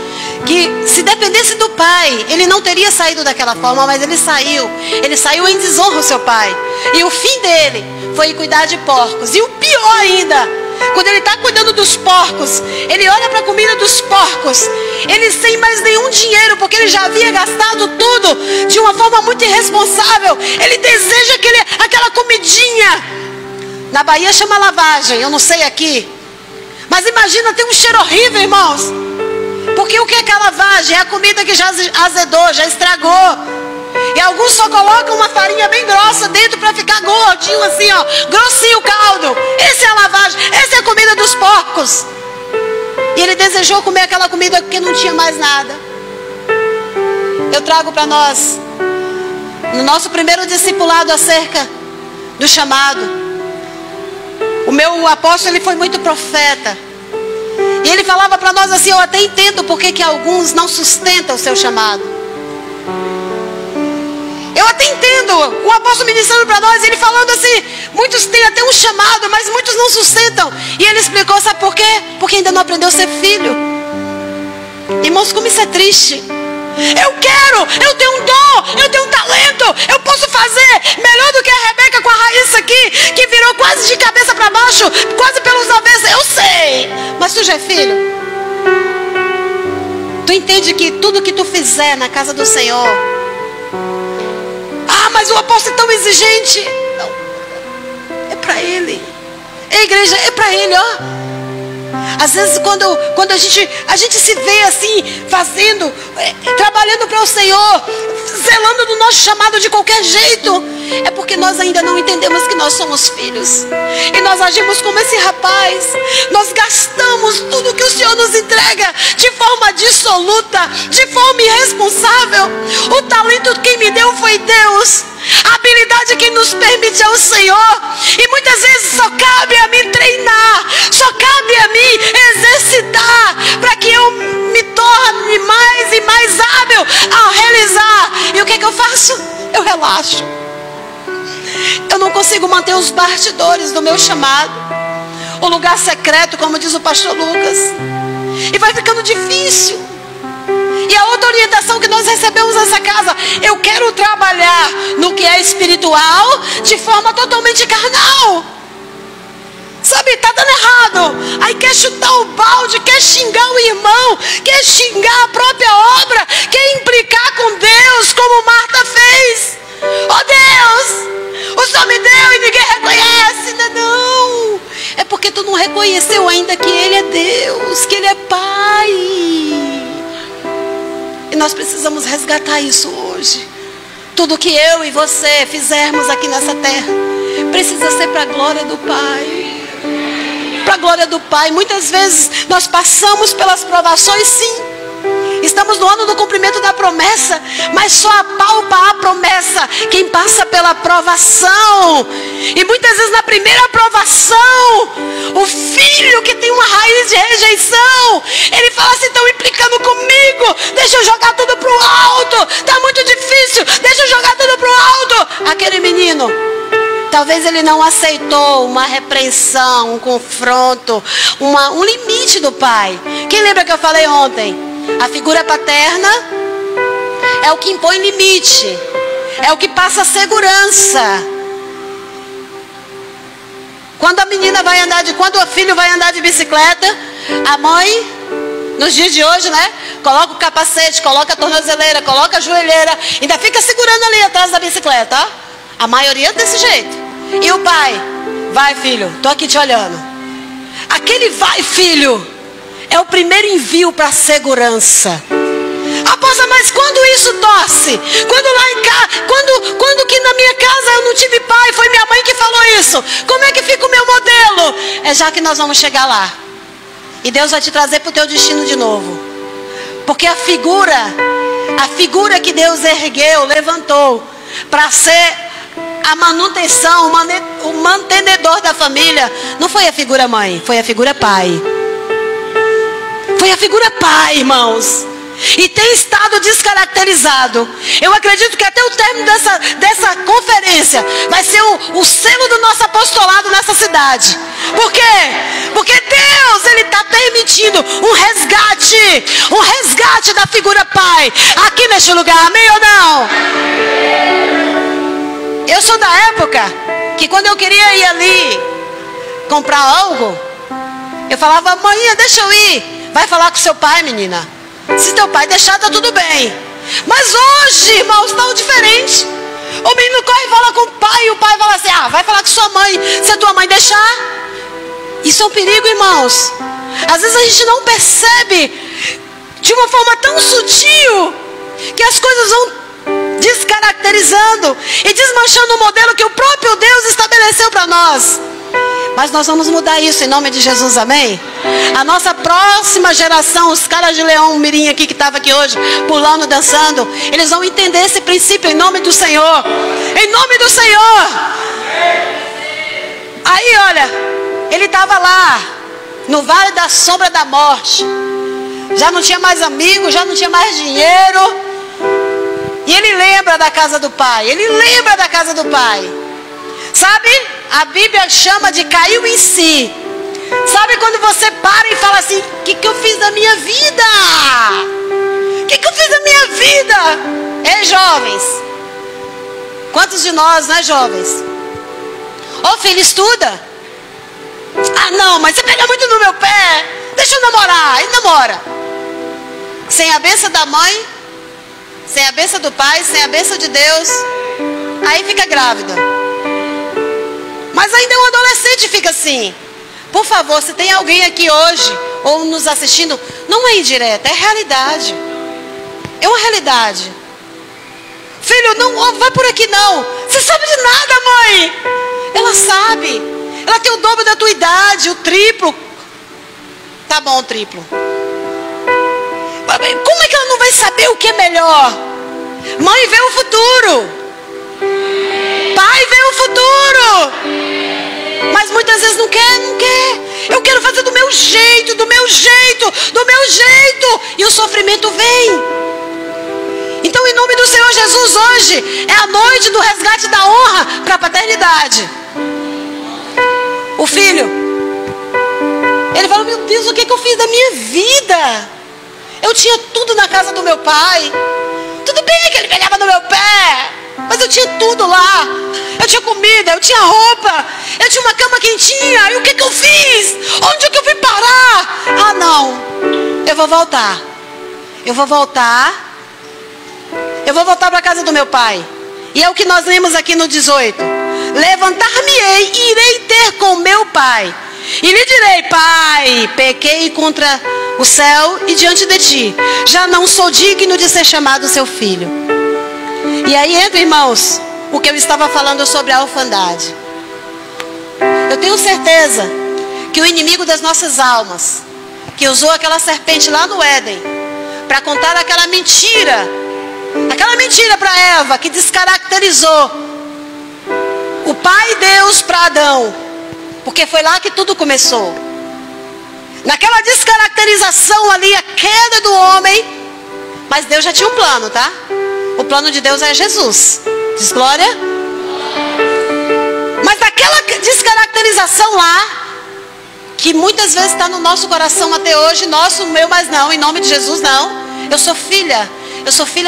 que se dependesse do pai, ele não teria saído daquela forma, mas ele saiu em desonra ao seu pai. E o fim dele foi cuidar de porcos. E o pior ainda, quando ele está cuidando dos porcos, ele olha para a comida dos porcos, ele sem mais nenhum dinheiro, porque ele já havia gastado tudo de uma forma muito irresponsável. Ele deseja aquela comidinha. Na Bahia chama lavagem, eu não sei aqui. Mas imagina, tem um cheiro horrível, irmãos. Porque o que é lavagem? É a comida que já azedou, já estragou. E alguns só colocam uma farinha bem grossa dentro para ficar gordinho assim, ó, grossinho o caldo. Essa é a lavagem, essa é a comida dos porcos. E ele desejou comer aquela comida porque não tinha mais nada. Eu trago para nós, no nosso primeiro discipulado acerca do chamado. O meu apóstolo, ele foi muito profeta. E ele falava para nós assim, eu até entendo porque que alguns não sustentam o seu chamado. Eu até entendo o apóstolo ministrando para nós, ele falando assim, muitos têm até um chamado, mas muitos não sustentam. E ele explicou, sabe por quê? Porque ainda não aprendeu a ser filho. Irmãos, como isso é triste. Eu tenho um dom, eu tenho um talento, eu posso fazer melhor do que a Rebeca com a Raíssa aqui, que virou quase de cabeça para baixo, quase pelos avessos, eu sei. Mas tu já é filho? Tu entende que tudo que tu fizer na casa do Senhor, mas o apóstolo é tão exigente. Não, é para ele. É igreja, é para ele, ó. Às vezes quando a gente se vê assim, fazendo, trabalhando para o Senhor, zelando do nosso chamado de qualquer jeito, é porque nós ainda não entendemos que nós somos filhos. E nós agimos como esse rapaz. Nós gastamos tudo que o Senhor nos entrega de forma dissoluta, de forma irresponsável. O talento quem me deu foi Deus. A habilidade quem nos permite é o Senhor. E muitas vezes só cabe a mim treinar, só cabe a mim exercitar, para que eu me torne mais e mais hábil ao realizar. E o que eu faço? Eu relaxo. Eu não consigo manter os bastidores do meu chamado, o lugar secreto, como diz o pastor Lucas. E vai ficando difícil. E a outra orientação que nós recebemos nessa casa: eu quero trabalhar no que é espiritual de forma totalmente carnal. Sabe, tá dando errado. Aí quer chutar o balde, quer xingar o irmão, quer xingar a própria obra, quer implicar com Deus, como Marta fez. Oh Deus, o Senhor me deu e ninguém reconhece. Não, é porque tu não reconheceu ainda que Ele é Deus, que Ele é Pai. E nós precisamos resgatar isso hoje. Tudo que eu e você fizermos aqui nessa terra precisa ser para a glória do Pai. Para a glória do Pai. Muitas vezes nós passamos pelas provações, sim. Estamos no ano do cumprimento da promessa, mas só apalpa a promessa quem passa pela provação. E muitas vezes na primeira provação, o filho que tem uma raiz de rejeição, ele fala assim: estão implicando comigo, deixa eu jogar tudo pro alto, está muito difícil, deixa eu jogar tudo pro alto. Aquele menino, talvez ele não aceitou uma repreensão, um confronto, um limite do pai. Quem lembra que eu falei ontem? A figura paterna é o que impõe limite, é o que passa segurança. Quando o filho vai andar de bicicleta, a mãe, nos dias de hoje, né, coloca o capacete, coloca a tornozeleira, coloca a joelheira, ainda fica segurando ali atrás da bicicleta, ó. A maioria é desse jeito. E o pai: vai, filho, tô aqui te olhando. Aquele vai, filho, é o primeiro envio para a segurança. Apóstolo, mas quando isso torce? Quando lá em casa, quando que na minha casa eu não tive pai, foi minha mãe que falou isso. Como é que fica o meu modelo? É já que nós vamos chegar lá. E Deus vai te trazer para o teu destino de novo. Porque a figura que Deus ergueu, levantou, para ser a manutenção, o mantenedor da família, não foi a figura mãe, foi a figura pai. Foi a figura pai, irmãos. E tem estado descaracterizado. Eu acredito que até o término dessa conferência vai ser o selo do nosso apostolado nessa cidade. Por quê? Porque Deus, Ele está permitindo um resgate da figura pai aqui neste lugar. Amém ou não? Eu sou da época que quando eu queria ir ali comprar algo, eu falava: manhã, deixa eu ir. Vai falar com seu pai, menina. Se teu pai deixar, tá tudo bem. Mas hoje, irmãos, está diferente. O menino corre e fala com o pai, e o pai fala assim: vai falar com sua mãe. Se a tua mãe deixar. Isso é um perigo, irmãos. Às vezes a gente não percebe de uma forma tão sutil que as coisas vão descaracterizando e desmanchando o modelo que o próprio Deus estabeleceu para nós. Mas nós vamos mudar isso em nome de Jesus, amém? A nossa próxima geração, os caras de Leão Mirim aqui que estavam aqui hoje, pulando, dançando, eles vão entender esse princípio em nome do Senhor. Em nome do Senhor. Aí, olha, ele estava lá, no vale da sombra da morte. Já não tinha mais amigos, já não tinha mais dinheiro. E ele lembra da casa do pai. Ele lembra da casa do pai. Sabe? A Bíblia chama de caiu em si. Sabe quando você para e fala assim: o que eu fiz da minha vida? O que eu fiz da minha vida? Ei, jovens, quantos de nós, né, jovens? Ô filho, estuda. Não, mas você pega muito no meu pé. Deixa eu namorar. E namora. Sem a bênção da mãe, sem a bênção do pai, sem a bênção de Deus. Aí fica grávida. Mas ainda um adolescente fica assim: Por favor, se tem alguém aqui hoje, ou nos assistindo, não é indireta, é realidade. É uma realidade. Filho, não vai por aqui não. Você sabe de nada, mãe. Ela sabe. Ela tem o dobro da tua idade, o triplo. Tá bom, o triplo. Como é que ela não vai saber o que é melhor? Mãe vê o futuro. Pai vê o futuro. Mas muitas vezes não quer. Eu quero fazer do meu jeito. E o sofrimento vem. Então, em nome do Senhor Jesus, hoje é a noite do resgate da honra para a paternidade. O filho, ele falou, meu Deus, o que eu fiz da minha vida? Eu tinha tudo na casa do meu pai. Tudo bem que ele pegava no meu pé, mas eu tinha tudo lá. Eu tinha comida, eu tinha roupa, eu tinha uma cama quentinha. E o que eu fiz? Onde é que eu fui parar? Ah, não, eu vou voltar para a casa do meu pai. E é o que nós lemos aqui no 18. Levantar-me-ei e irei ter com meu pai. E lhe direi, pai, pequei contra o céu e diante de ti. Já não sou digno de ser chamado seu filho. E aí entra, irmãos, o que eu estava falando sobre a orfandade. Eu tenho certeza que o inimigo das nossas almas, que usou aquela serpente lá no Éden, para contar aquela mentira para Eva, que descaracterizou o Pai Deus para Adão, porque foi lá que tudo começou. Naquela descaracterização ali, a queda do homem, mas Deus já tinha um plano, tá? O plano de Deus é Jesus. Diz glória. Mas naquela descaracterização lá, que muitas vezes está no nosso coração até hoje, nosso, meu, mas não, em nome de Jesus não. Eu sou filha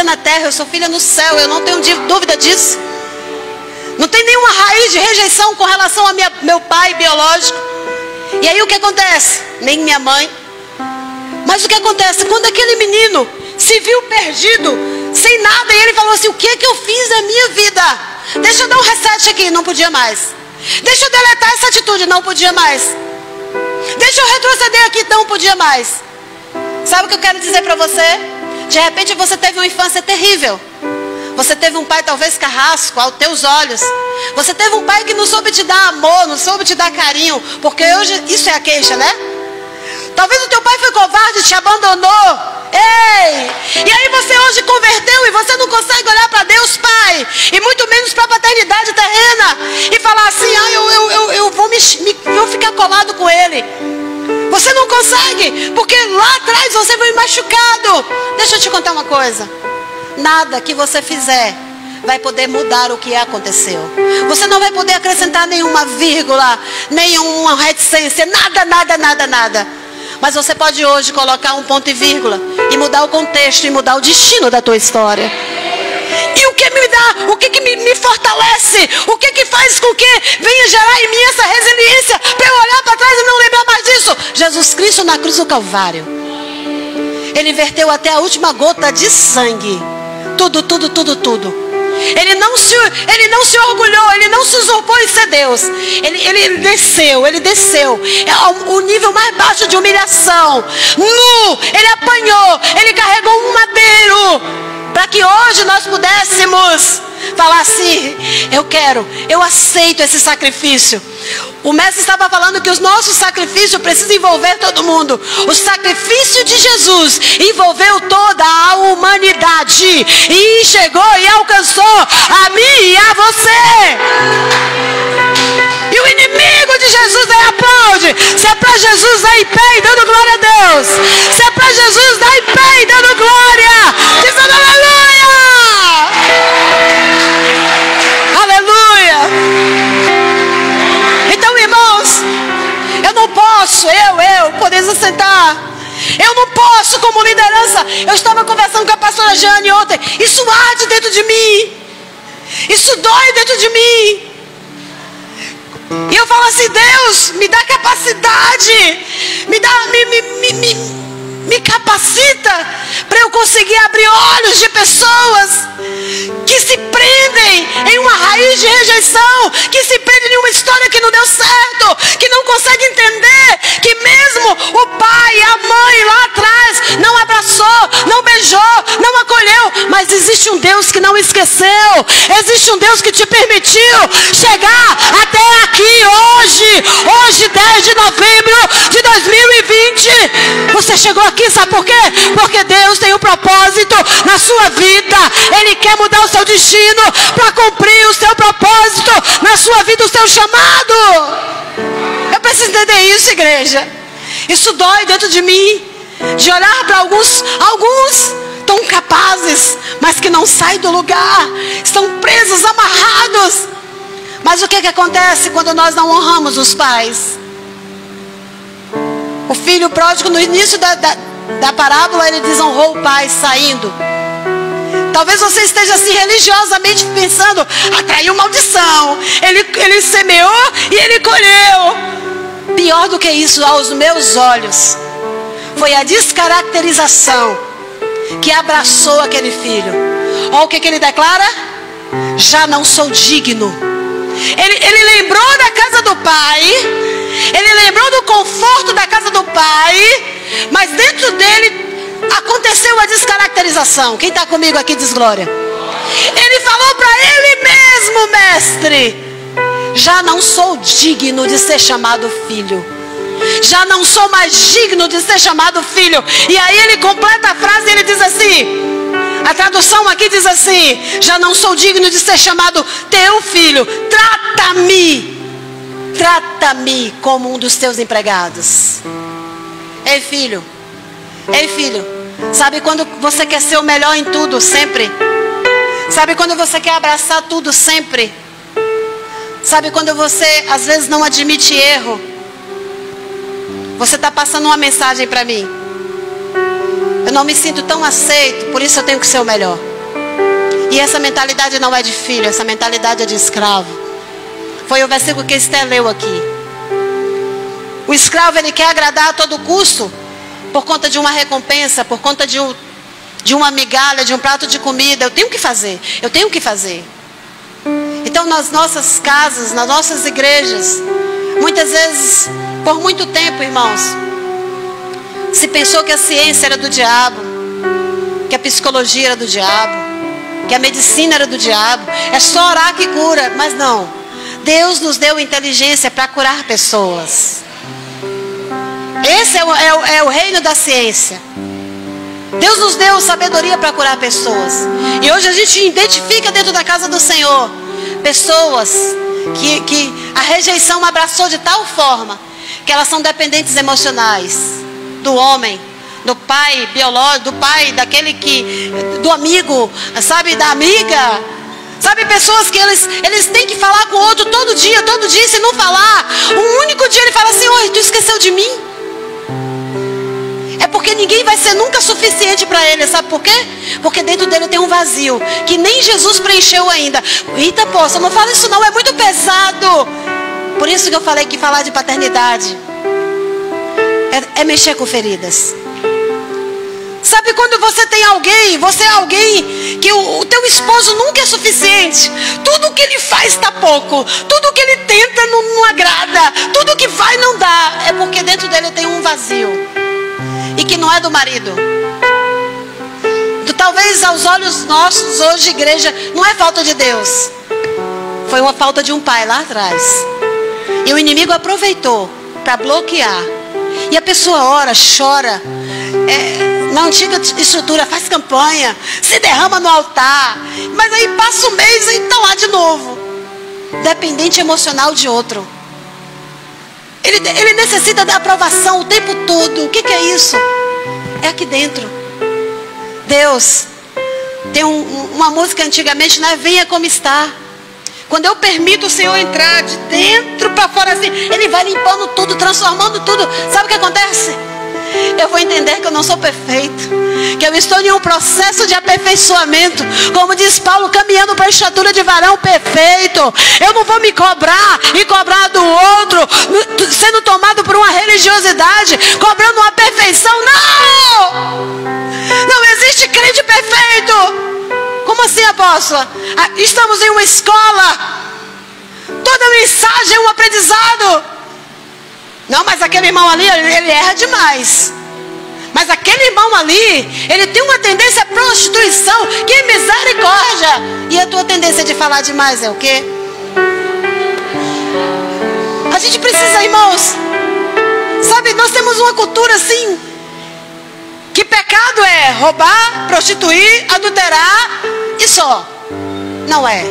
na terra, eu sou filha no céu, eu não tenho dúvida disso. Não tem nenhuma raiz de rejeição com relação a meu pai biológico. E aí o que acontece? Nem minha mãe. Mas o que acontece? Quando aquele menino se viu perdido, sem nada, e ele falou assim, o que é que eu fiz na minha vida? Deixa eu dar um reset aqui, não podia mais. Deixa eu deletar essa atitude, não podia mais. Deixa eu retroceder aqui, não podia mais. Sabe o que eu quero dizer para você? De repente você teve uma infância terrível. Você teve um pai talvez carrasco aos teus olhos. Você teve um pai que não soube te dar amor, não soube te dar carinho. Porque hoje, isso é a queixa, né? Talvez o teu pai foi covarde, te abandonou. Ei! E aí você hoje converteu e você não consegue olhar para Deus Pai. E muito menos para a paternidade terrena. E falar assim, eu vou ficar colado com Ele. Você não consegue, porque lá atrás você foi machucado. Deixa eu te contar uma coisa. Nada que você fizer vai poder mudar o que aconteceu. Você não vai poder acrescentar nenhuma vírgula, nenhuma reticência, nada. Mas você pode hoje colocar um ponto e vírgula e mudar o contexto e mudar o destino da tua história. E o que me dá, o que me fortalece, o que faz com que venha gerar em mim essa resiliência para eu olhar para trás e não lembrar mais disso? Jesus Cristo na cruz do Calvário. Ele verteu até a última gota de sangue. Tudo. Ele não se orgulhou, ele não se usurpou em ser Deus. Ele desceu. É o nível mais baixo de humilhação. Nu, ele apanhou, ele carregou um madeiro. Para que hoje nós pudéssemos falar assim, eu aceito esse sacrifício. O mestre estava falando que os nossos sacrifícios precisam envolver todo mundo. O sacrifício de Jesus envolveu toda a humanidade. E chegou e alcançou a mim e a você. E o inimigo de Jesus aí aplaude. Se é para Jesus, dá em pé e dando glória a Deus. Se é para Jesus, dá em pé e dando glória. Dizendo aleluia. Aleluia. Então, irmãos, eu não posso, podemos sentar. Eu não posso, como liderança. Eu estava conversando com a pastora Jane ontem. Isso arde dentro de mim. Isso dói dentro de mim. E eu falo assim, Deus, me dá capacidade. Me capacita para eu conseguir abrir olhos de pessoas que se prendem em uma raiz de rejeição, que se prendem em uma história que não deu certo, que não consegue entender que mesmo o pai e a mãe lá atrás não abraçou, não beijou, não acolheu, mas existe um Deus que não esqueceu. Existe um Deus que te permitiu chegar até aqui hoje 10 de novembro de 2020. Você chegou aqui, sabe por quê? Porque Deus tem um propósito na sua vida. Ele quer mudar o seu destino para cumprir o seu propósito na sua vida, o seu chamado. Eu preciso entender isso, igreja. Isso dói dentro de mim, de olhar para alguns tão capazes, mas que não saem do lugar, estão presos, amarrados. Mas o que acontece quando nós não honramos os pais? O filho pródigo, no início da parábola, ele desonrou o pai saindo. Talvez você esteja assim religiosamente pensando: atraiu maldição, ele semeou e ele colheu. Pior do que isso, aos meus olhos, foi a descaracterização que abraçou aquele filho. Olha o que ele declara: já não sou digno. Ele lembrou da casa do pai, ele lembrou do conforto da casa do pai, mas dentro dele aconteceu a descaracterização. Quem está comigo aqui diz glória. Ele falou para ele mesmo: mestre, já não sou digno de ser chamado filho. Já não sou mais digno de ser chamado filho. E aí ele completa a frase e ele diz assim, a tradução aqui diz assim: já não sou digno de ser chamado teu filho. Trata-me como um dos teus empregados. Ei filho, sabe quando você quer ser o melhor em tudo sempre? Sabe quando você quer abraçar tudo sempre? Sabe quando você às vezes não admite erro? Você está passando uma mensagem para mim: eu não me sinto tão aceito, por isso eu tenho que ser o melhor. E essa mentalidade não é de filho, essa mentalidade é de escravo. Foi o versículo que Esther leu aqui. O escravo, ele quer agradar a todo custo, por conta de uma recompensa, por conta de uma migalha, de um prato de comida. Eu tenho que fazer. Então nas nossas casas, nas nossas igrejas, muitas vezes, por muito tempo, irmãos, se pensou que a ciência era do diabo, que a psicologia era do diabo, que a medicina era do diabo. É só orar que cura. Mas não, Deus nos deu inteligência para curar pessoas. Esse é o reino da ciência. Deus nos deu sabedoria para curar pessoas. E hoje a gente identifica dentro da casa do Senhor pessoas que a rejeição abraçou de tal forma que elas são dependentes emocionais do homem, do pai biológico, do pai do amigo, sabe, da amiga. Sabe, pessoas que eles têm que falar com o outro todo dia, se não falar, um único dia ele fala assim: oi, tu esqueceu de mim? É porque ninguém vai ser nunca suficiente para ele, sabe por quê? Porque dentro dele tem um vazio que nem Jesus preencheu ainda. Eita, poxa, não fala isso não, é muito pesado. Por isso que eu falei que falar de paternidade é mexer com feridas. Sabe quando você tem alguém, você é alguém que o teu esposo nunca é suficiente. Tudo que ele faz está pouco. Tudo que ele tenta não agrada. Tudo que vai não dá. É porque dentro dele tem um vazio. E que não é do marido. Talvez aos olhos nossos hoje, igreja, não é falta de Deus. Foi uma falta de um pai lá atrás. E o inimigo aproveitou para bloquear. E a pessoa ora, chora. Na antiga estrutura faz campanha, se derrama no altar, mas aí passa um mês e está lá de novo, dependente emocional de outro. Ele necessita da aprovação o tempo todo. O que é isso? É aqui dentro. Deus tem uma música antigamente, né? Venha como está. Quando eu permito o Senhor entrar de dentro para fora assim, Ele vai limpando tudo, transformando tudo. Sabe o que acontece? Eu vou entender que eu não sou perfeito, que eu estou em um processo de aperfeiçoamento, como diz Paulo, caminhando para a estatura de varão perfeito. Eu não vou me cobrar e cobrar do outro, sendo tomado por uma religiosidade, cobrando uma perfeição. Não existe crente perfeito. Como assim, apóstola? Estamos em uma escola, toda mensagem é um aprendizado. Não, mas aquele irmão ali, ele erra demais. Mas aquele irmão ali, ele tem uma tendência à prostituição. Que misericórdia! E a tua tendência de falar demais é o quê? A gente precisa, irmãos, sabe, nós temos uma cultura assim, que pecado é roubar, prostituir, adulterar e só. Não é.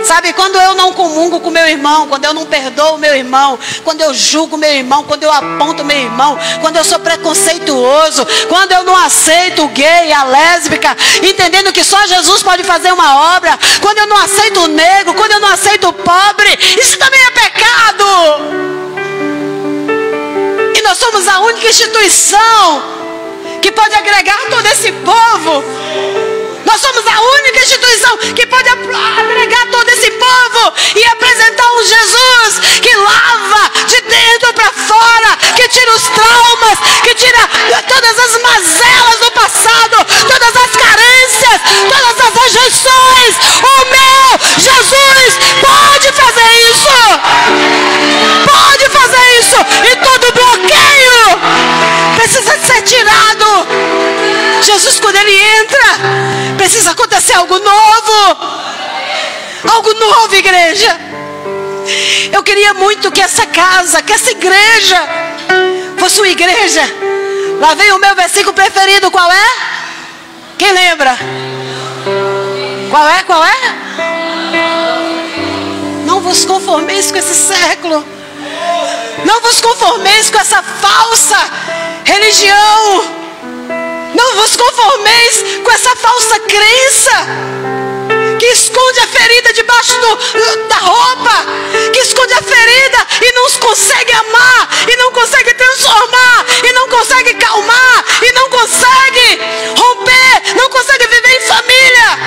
Sabe, quando eu não comungo com meu irmão, quando eu não perdoo meu irmão, quando eu julgo meu irmão, quando eu aponto meu irmão, quando eu sou preconceituoso, quando eu não aceito o gay, a lésbica, entendendo que só Jesus pode fazer uma obra, quando eu não aceito o negro, quando eu não aceito o pobre, isso também é pecado. E nós somos a única instituição que pode agregar todo esse povo. Nós somos a única instituição que pode agregar todo esse povo e apresentar um Jesus que lava de dentro para fora, que tira os traumas, que tira todas as mazelas do passado, todas as carências, todas as rejeições. O meu Jesus pode fazer isso. Pode fazer isso. E todo bloqueio precisa ser tirado. Jesus, quando ele entra, precisa acontecer algo novo. Algo novo, igreja. Eu queria muito que essa casa, que essa igreja fosse uma igreja. Lá vem o meu versículo preferido, qual é? Quem lembra? Qual é? Qual é? Não vos conformeis com esse século. Não vos conformeis com essa falsa religião. Não vos conformeis com essa falsa crença que esconde a ferida debaixo da roupa, que esconde a ferida e não consegue amar, e não consegue transformar, e não consegue calmar, e não consegue romper, não consegue viver em família.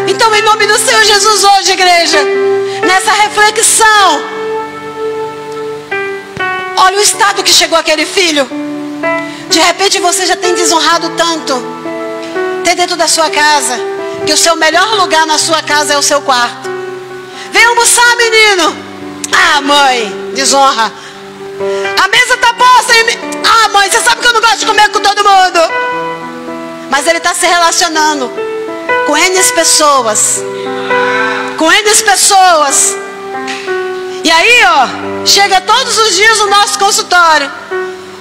Então, em nome do Senhor Jesus, hoje, igreja, nessa reflexão, olha o estado que chegou aquele filho. De repente você já tem desonrado tanto. Tem dentro da sua casa que o seu melhor lugar na sua casa é o seu quarto. Vem almoçar, menino. Ah, mãe, desonra. A mesa está posta. Ah, mãe, você sabe que eu não gosto de comer com todo mundo. Mas ele está se relacionando com N pessoas. Com N pessoas. E aí, ó, chega todos os dias no nosso consultório.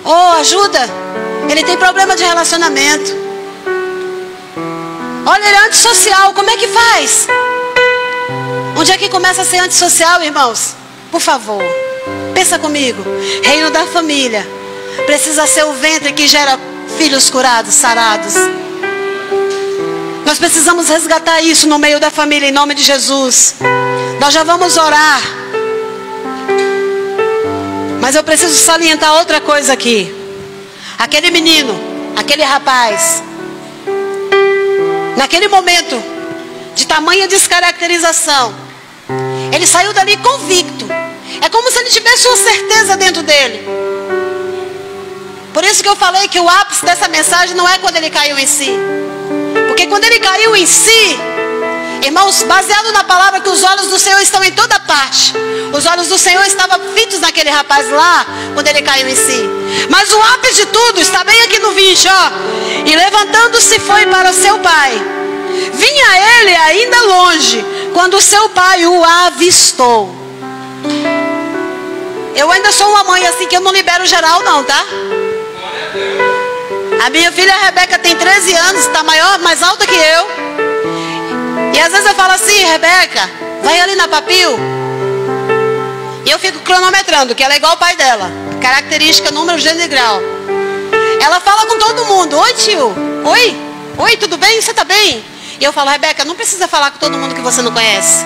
Oh, ajuda. Ele tem problema de relacionamento. Olha, ele é antissocial. Como é que faz? Onde é que começa a ser antissocial, irmãos? Por favor, pensa comigo. Reino da família precisa ser o ventre que gera filhos curados, sarados. Nós precisamos resgatar isso no meio da família, em nome de Jesus. Nós já vamos orar. Mas eu preciso salientar outra coisa aqui. Aquele menino, aquele rapaz, naquele momento de tamanha descaracterização, ele saiu dali convicto. É como se ele tivesse uma certeza dentro dele. Por isso que eu falei que o ápice dessa mensagem não é quando ele caiu em si. Porque quando ele caiu em si, irmãos, baseado na palavra que os olhos do Senhor estão em toda parte. Os olhos do Senhor estavam fitos naquele rapaz lá, quando ele caiu em si. Mas o ápice de tudo está bem aqui no 20, ó. E levantando-se foi para seu pai. Vinha ele ainda longe, quando seu pai o avistou. Eu ainda sou uma mãe assim que eu não libero geral não, tá? A minha filha Rebeca tem 13 anos, está mais alta que eu. E às vezes eu falo assim, Rebeca, vai ali na Papil. E eu fico cronometrando, que ela é igual ao pai dela. Característica, número, gênero e grau. Ela fala com todo mundo. Oi, tio. Oi. Oi, tudo bem? Você tá bem? E eu falo, Rebeca, não precisa falar com todo mundo que você não conhece.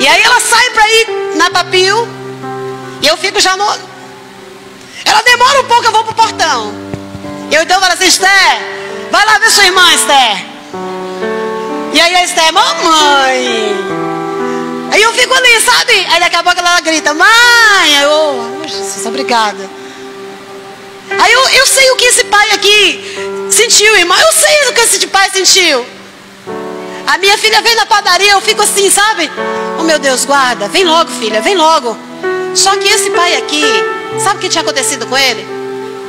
E aí ela sai pra ir na Papil. E eu fico já no... Ela demora um pouco, eu vou pro portão. Eu então falo assim, Esther, vai lá ver sua irmã, Esther. E aí a Esther, mamãe. Aí eu fico ali, sabe? Aí daqui a pouco ela grita, mãe. Eu, Jesus, obrigada. Aí eu sei o que esse pai aqui sentiu, irmão. Eu sei o que esse pai sentiu. A minha filha vem na padaria, eu fico assim, sabe? Oh, meu Deus, guarda. Vem logo, filha, vem logo. Só que esse pai aqui, sabe o que tinha acontecido com ele?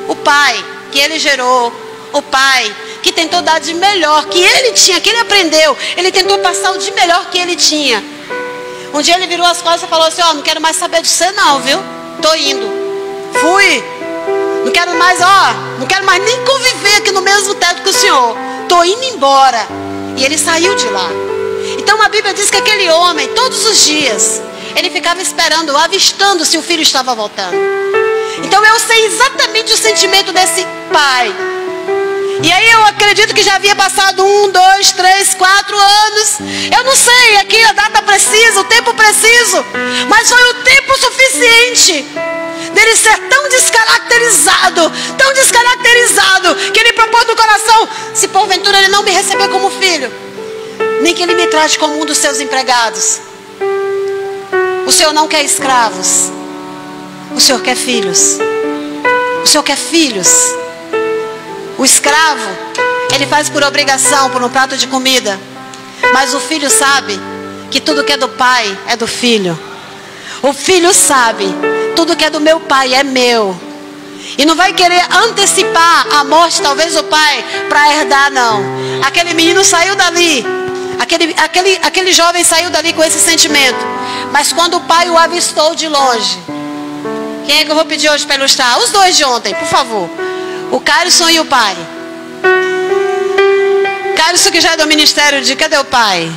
O pai que ele gerou, o pai que tentou dar de melhor que ele tinha, que ele aprendeu, ele tentou passar o de melhor que ele tinha. Um dia ele virou as costas e falou assim: ó, não quero mais saber de você não, viu? Tô indo. Fui. Não quero mais, não quero mais nem conviver aqui no mesmo teto que o senhor. Tô indo embora. E ele saiu de lá. Então a Bíblia diz que aquele homem, todos os dias, ele ficava esperando, avistando se o filho estava voltando. Então eu sei exatamente o sentimento desse pai. E aí eu acredito que já havia passado 1, 2, 3, 4 anos. Eu não sei aqui a data precisa, o tempo preciso. Mas foi o tempo suficiente dele ser tão descaracterizado, que ele propôs no coração: se porventura ele não me receber como filho, nem que ele me trate como um dos seus empregados. O Senhor não quer escravos, o Senhor quer filhos. O Senhor quer filhos. O escravo, ele faz por obrigação, por um prato de comida. Mas o filho sabe que tudo que é do pai é do filho. O filho sabe, tudo que é do meu pai é meu. E não vai querer antecipar a morte, talvez, do pai, para herdar, não. Aquele menino saiu dali. Aquele jovem saiu dali com esse sentimento. Mas quando o pai o avistou de longe. Quem é que eu vou pedir hoje para ilustrar? Os dois de ontem, por favor. O Carlson e o pai. Carlson, que já é do ministério de... Cadê o pai?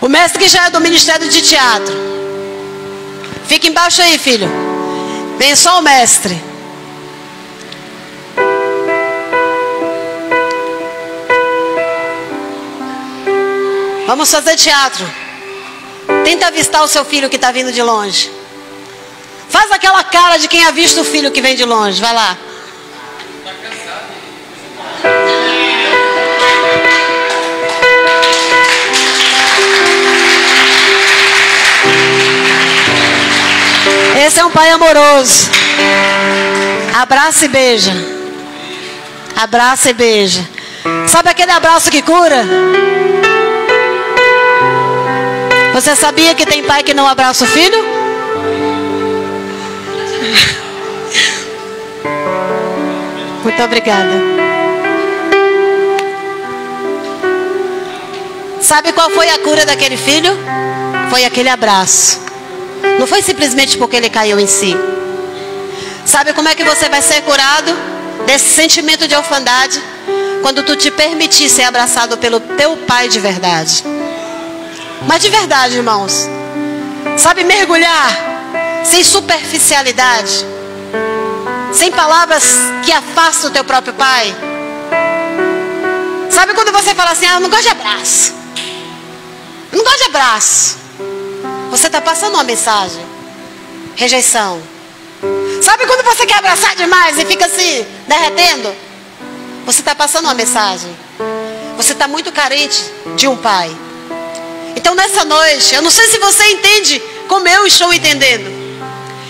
O mestre, que já é do ministério de teatro. Fica embaixo aí, filho. Vem só o mestre. Vamos fazer teatro. Tenta avistar o seu filho que está vindo de longe. Faz aquela cara de quem avista o filho que vem de longe. Vai lá. Esse é um pai amoroso. Abraça e beija. Abraça e beija. Sabe aquele abraço que cura? Você sabia que tem pai que não abraça o filho? Muito obrigada. Sabe qual foi a cura daquele filho? Foi aquele abraço. Não foi simplesmente porque ele caiu em si. Sabe como é que você vai ser curado desse sentimento de orfandade? Quando tu te permitir ser abraçado pelo teu pai de verdade. Mas de verdade, irmãos. Sabe, mergulhar sem superficialidade, sem palavras que afastam o teu próprio pai. Sabe quando você fala assim: eu não gosto de abraço, eu não gosto de abraço. Você está passando uma mensagem. Rejeição. Sabe quando você quer abraçar demais e fica assim, derretendo? Você está passando uma mensagem. Você está muito carente de um pai. Então nessa noite, eu não sei se você entende como eu estou entendendo.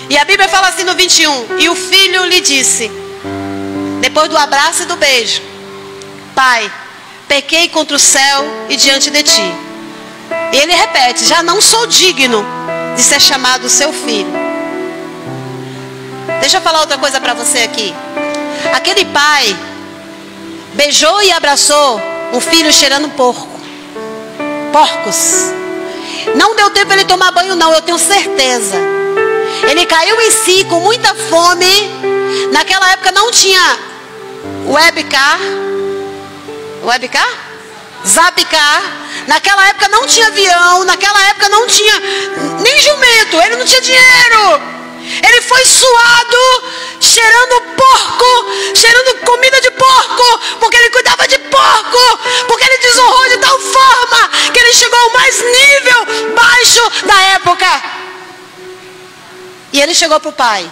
E a Bíblia fala assim no 21. E o filho lhe disse, depois do abraço e do beijo: Pai, pequei contra o céu e diante de ti. E ele repete: já não sou digno de ser chamado seu filho. Deixa eu falar outra coisa para você aqui. Aquele pai beijou e abraçou um filho cheirando porcos. Não deu tempo ele tomar banho não, eu tenho certeza. Ele caiu em si com muita fome. Naquela época não tinha webcar? Zapcar. Naquela época não tinha avião. Naquela época não tinha nem jumento. Ele não tinha dinheiro. Ele foi suado, cheirando porco, cheirando comida de porco, porque ele cuidava de porco, porque ele desonrou de tal forma que ele chegou ao mais nível baixo da época. E ele chegou para o pai.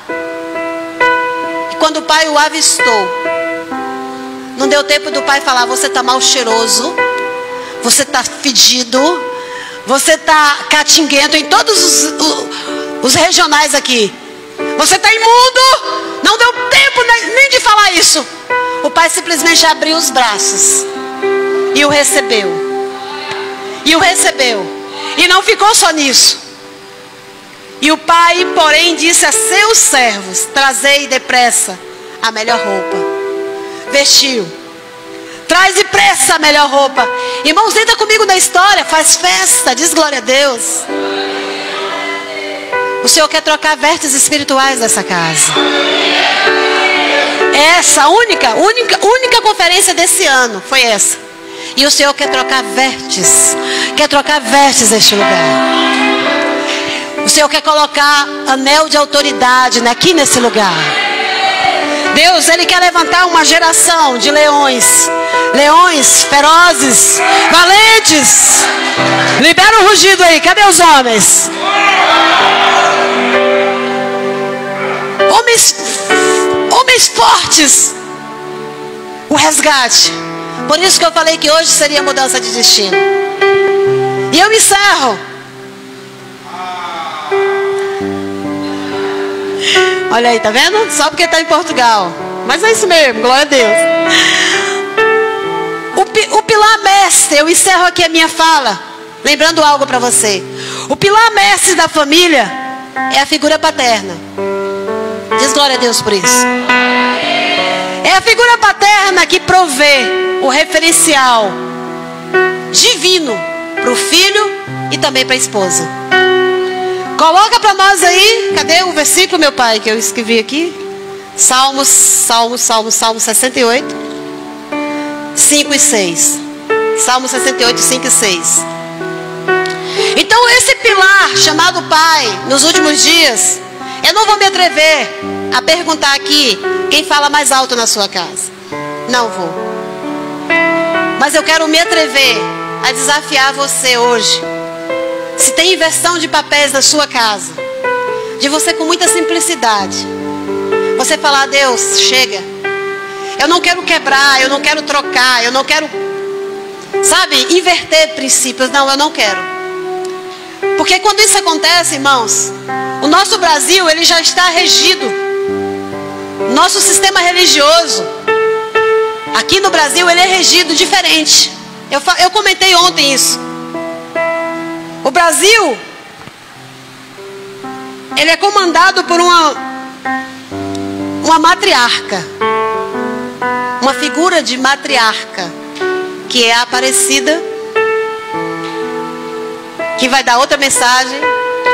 E quando o pai o avistou, não deu tempo do pai falar: você está mal cheiroso, você está fedido, você está catinguento em todos os regionais aqui. Você está imundo. Não deu tempo nem de falar isso. O pai simplesmente abriu os braços e o recebeu. E não ficou só nisso. E o pai, porém, disse a seus servos: trazei depressa a melhor roupa. Vestiu. Traz depressa a melhor roupa. Irmãos, entra comigo na história. Faz festa, diz glória a Deus. O Senhor quer trocar vértices espirituais dessa casa. Essa única conferência desse ano foi essa. E o Senhor quer trocar vértices. Quer trocar vértices neste lugar. O Senhor quer colocar anel de autoridade aqui nesse lugar. Deus, Ele quer levantar uma geração de leões. Leões ferozes, valentes. Libera o rugido aí, cadê os homens? Homens fortes. O resgate. Por isso que eu falei que hoje seria mudança de destino. E eu encerro. Olha aí, tá vendo? Só porque está em Portugal. Mas é isso mesmo, glória a Deus. O pilar mestre, eu encerro aqui a minha fala, lembrando algo para você. O pilar mestre da família é a figura paterna. Diz glória a Deus por isso. É a figura paterna que provê o referencial divino para o filho e também para a esposa. Coloca para nós aí, cadê o versículo, meu pai, que eu escrevi aqui? Salmo 68, 5 e 6. Salmo 68, 5 e 6. Então esse pilar chamado pai, nos últimos dias, eu não vou me atrever a perguntar aqui quem fala mais alto na sua casa. Não vou. Mas eu quero me atrever a desafiar você hoje. Se tem inversão de papéis na sua casa, de você com muita simplicidade, você falar: Deus, chega. Eu não quero quebrar, eu não quero trocar, eu não quero, sabe, inverter princípios. Não, eu não quero. Porque quando isso acontece, irmãos, o nosso Brasil, ele já está regido. Nosso sistema religioso, aqui no Brasil, ele é regido diferente. Eu comentei ontem isso. O Brasil, ele é comandado por uma matriarca. Uma figura de matriarca, que é a Aparecida, que vai dar outra mensagem,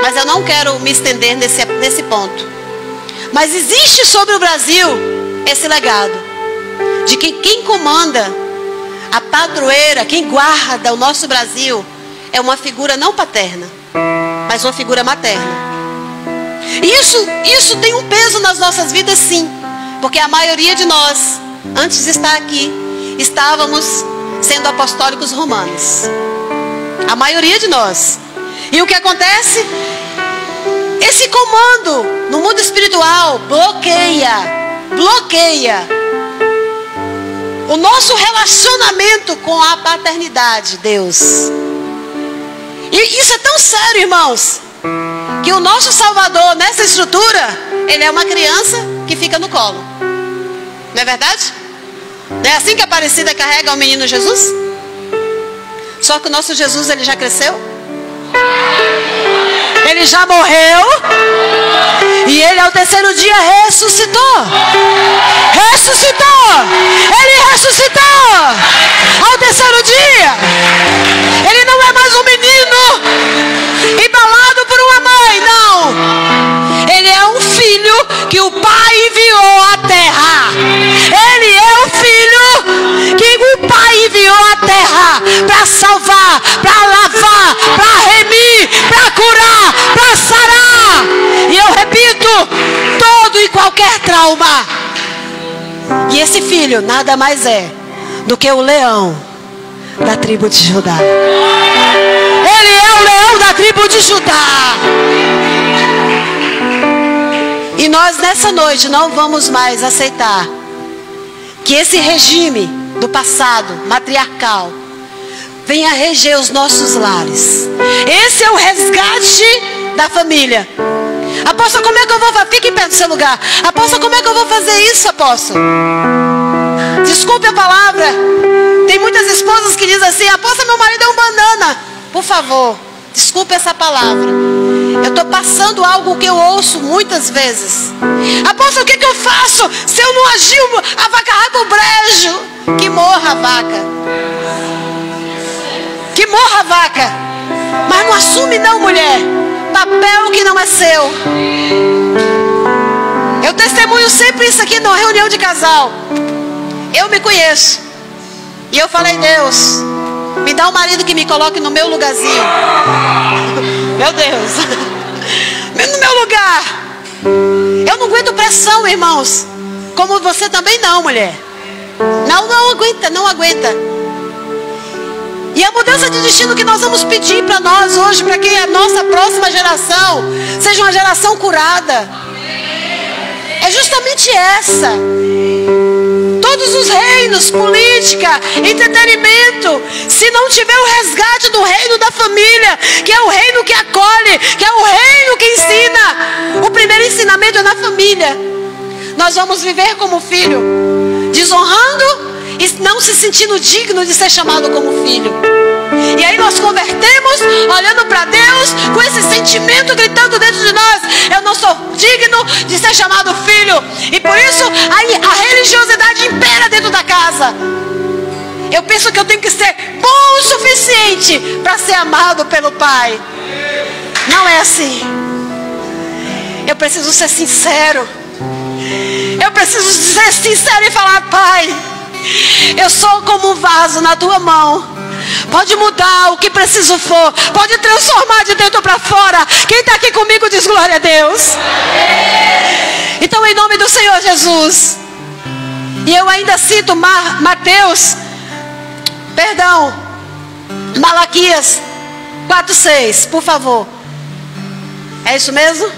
mas eu não quero me estender nesse ponto. Mas existe sobre o Brasil esse legado, de que quem comanda, a padroeira, quem guarda o nosso Brasil, é uma figura não paterna, mas uma figura materna. E isso tem um peso nas nossas vidas, sim. Porque a maioria de nós, antes de estar aqui, estávamos sendo apostólicos romanos. A maioria de nós. E o que acontece? Esse comando no mundo espiritual bloqueia o nosso relacionamento com a paternidade, Deus. E isso é tão sério, irmãos, que o nosso Salvador, nessa estrutura, ele é uma criança que fica no colo. Não é verdade? Não é assim que a Aparecida carrega o menino Jesus? Só que o nosso Jesus, ele já cresceu. Ele já morreu. E ele ao terceiro dia ressuscitou. Ele ressuscitou ao terceiro dia. Ele não é mais um menino embalado por uma mãe, não. Ele é um filho que o Pai enviou à terra. Ele é o filho que o Pai enviou à terra para salvar, para lavar, para remir, para curar, para sarar. E eu repito, todo e qualquer trauma. E esse filho nada mais é do que o leão da tribo de Judá. Ele é o leão da tribo de Judá. E nós nessa noite não vamos mais aceitar que esse regime do passado matriarcal venha reger os nossos lares. Esse é o resgate da família. Apóstolo, como é que eu vou fazer? Fique em pé do seu lugar. Apóstolo, como é que eu vou fazer isso, apóstolo? Desculpe a palavra. Tem muitas esposas que dizem assim: apóstolo, meu marido é um banana. Por favor, Desculpe essa palavra. Eu estou passando algo que eu ouço muitas vezes. Apóstolo, o que eu faço? Se eu não agir, a vaca vai pro brejo. Que morra a vaca. Que morra a vaca. Mas não assume não, mulher. Papel que não é seu. Eu testemunho sempre isso aqui na reunião de casal. Eu me conheço. E eu falei, Deus, me dá um marido que me coloque no meu lugarzinho. Meu Deus. No meu lugar. Eu não aguento pressão, irmãos. Como você também não, mulher. Não aguenta, não aguenta. E a mudança de destino que nós vamos pedir para nós hoje, para que a nossa próxima geração seja uma geração curada, é justamente essa. Todos os reinos, política, entretenimento, se não tiver o resgate do reino da família, que é o reino que acolhe, que é o reino que ensina, o primeiro ensinamento é na família. Nós vamos viver como filho, desonrando e não se sentindo digno de ser chamado como filho. E aí nós convertemos, olhando para Deus, com esse sentimento gritando dentro de nós: eu não sou digno de ser chamado filho. E por isso aí a religiosidade impera dentro da casa. Eu penso que eu tenho que ser bom o suficiente para ser amado pelo Pai. Não é assim. Eu preciso ser sincero. Eu preciso ser sincero e falar: Pai, eu sou como um vaso na tua mão. Pode mudar o que preciso for. Pode transformar de dentro para fora. Quem está aqui comigo diz glória a Deus. Então, em nome do Senhor Jesus. E eu ainda cito Malaquias 4:6, por favor. É isso mesmo?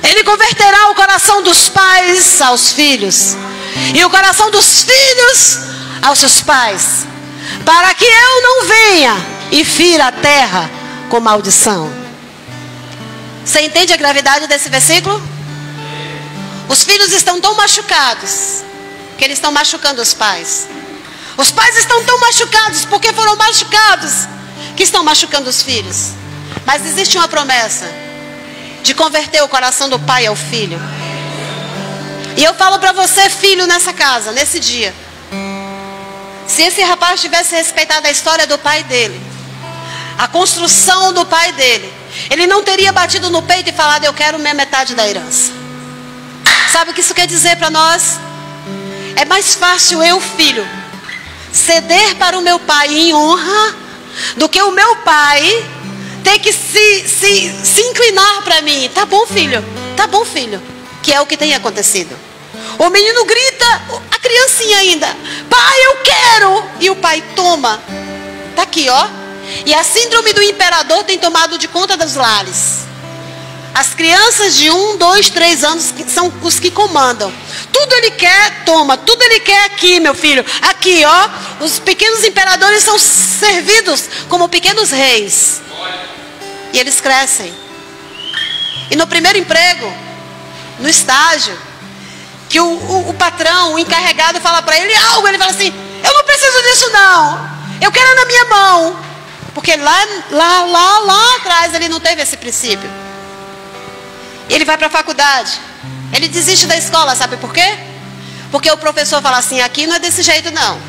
Ele converterá o coração dos pais aos filhos, e o coração dos filhos aos seus pais, para que eu não venha e fira a terra com maldição. Você entende a gravidade desse versículo? Os filhos estão tão machucados que eles estão machucando os pais. Os pais estão tão machucados porque foram machucados que estão machucando os filhos. Mas existe uma promessa de converter o coração do pai ao filho. E eu falo para você, filho, nessa casa, nesse dia, se esse rapaz tivesse respeitado a história do pai dele, a construção do pai dele, ele não teria batido no peito e falado: eu quero minha metade da herança. Sabe o que isso quer dizer para nós? É mais fácil eu, filho, ceder para o meu pai em honra, do que o meu pai ter que se inclinar para mim. Tá bom, filho, que é o que tem acontecido. O menino grita, a criancinha ainda: pai, eu quero. E o pai toma. Tá aqui, ó. E a síndrome do imperador tem tomado de conta dos lares. As crianças de 1, 2, 3 anos são os que comandam. Tudo ele quer, toma. Tudo ele quer aqui, meu filho. Aqui, ó. Os pequenos imperadores são servidos como pequenos reis. E eles crescem. E no primeiro emprego, no estágio, que o patrão, o encarregado fala para ele algo, ele fala assim: eu não preciso disso não. Eu quero na minha mão. Porque lá atrás ele não teve esse princípio. Ele vai para a faculdade. Ele desiste da escola, sabe por quê? Porque o professor fala assim: aqui não é desse jeito não.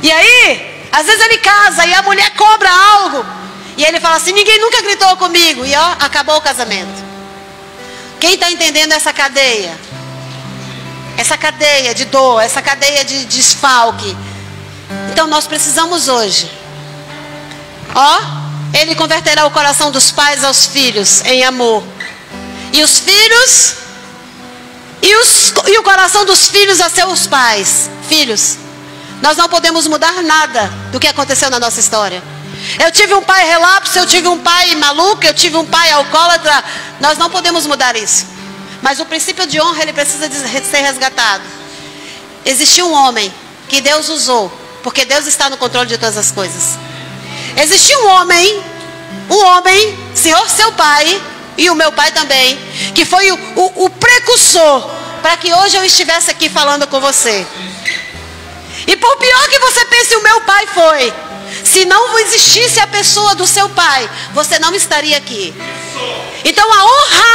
E aí, às vezes ele casa e a mulher cobra algo. E ele fala assim: ninguém nunca gritou comigo. E ó, acabou o casamento. Quem está entendendo essa cadeia? Essa cadeia de dor, essa cadeia de desfalque. Então nós precisamos hoje. Ó, ele converterá o coração dos pais aos filhos em amor. E os filhos, e o coração dos filhos a seus pais. Filhos, nós não podemos mudar nada do que aconteceu na nossa história. Eu tive um pai relapso, eu tive um pai maluco, eu tive um pai alcoólatra. Nós não podemos mudar isso. Mas o princípio de honra, ele precisa ser resgatado. Existiu um homem que Deus usou, porque Deus está no controle de todas as coisas. Existiu um homem, Senhor, seu pai, e o meu pai também, que foi o precursor para que hoje eu estivesse aqui falando com você. E por pior que você pense se o meu pai foi. Se não existisse a pessoa do seu pai, você não estaria aqui. Então a honra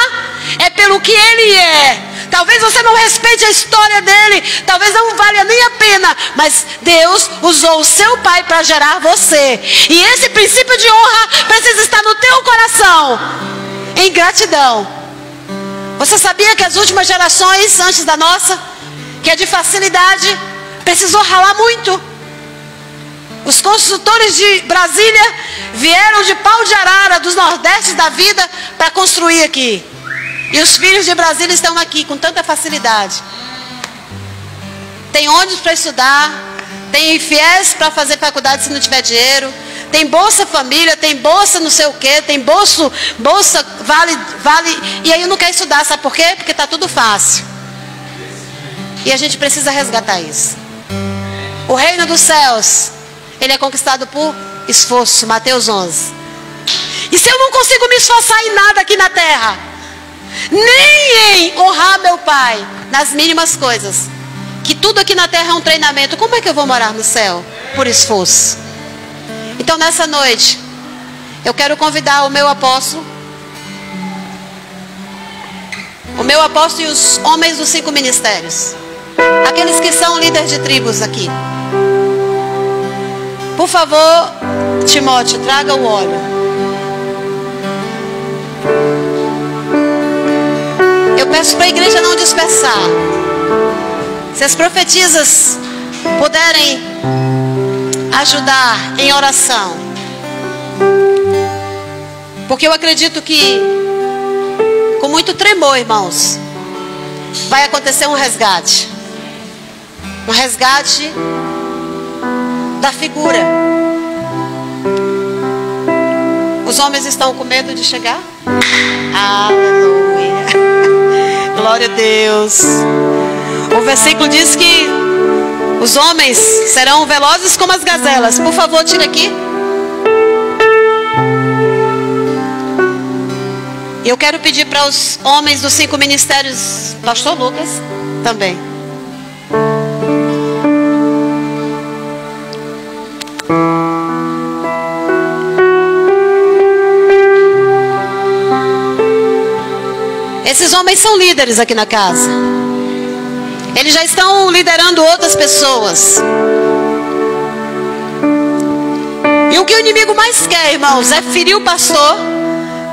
é pelo que ele é. Talvez você não respeite a história dele, talvez não valha nem a pena, mas Deus usou o seu pai para gerar você. E esse princípio de honra precisa estar no teu coração, em gratidão. Você sabia que as últimas gerações antes da nossa, que é de facilidade, precisou ralar muito? Os construtores de Brasília vieram de pau de arara, dos nordestes da vida, para construir aqui. E os filhos de Brasília estão aqui com tanta facilidade. Tem ônibus para estudar, tem FIES para fazer faculdade se não tiver dinheiro, tem Bolsa Família, tem Bolsa não sei o quê, tem Bolsa vale, e aí não quer estudar, sabe por quê? Porque está tudo fácil. E a gente precisa resgatar isso. O reino dos céus, ele é conquistado por esforço, Mateus 11. E se eu não consigo me esforçar em nada aqui na terra, nem em honrar meu pai nas mínimas coisas, que tudo aqui na terra é um treinamento, como é que eu vou morar no céu? Por esforço. Então nessa noite eu quero convidar o meu apóstolo e os homens dos 5 ministérios, aqueles que são líderes de tribos aqui. Por favor, Timóteo, traga o óleo. Eu peço para a igreja não dispersar. Se as profetisas puderem ajudar em oração, porque eu acredito que com muito tremor, irmãos, vai acontecer um resgate da figura. Os homens estão com medo de chegar? Aleluia. Glória a Deus. O versículo diz que os homens serão velozes como as gazelas. Por favor, tira aqui. Eu quero pedir para os homens dos 5 ministérios, pastor Lucas, também. Esses homens são líderes aqui na casa. Eles já estão liderando outras pessoas. E o que o inimigo mais quer, irmãos, é ferir o pastor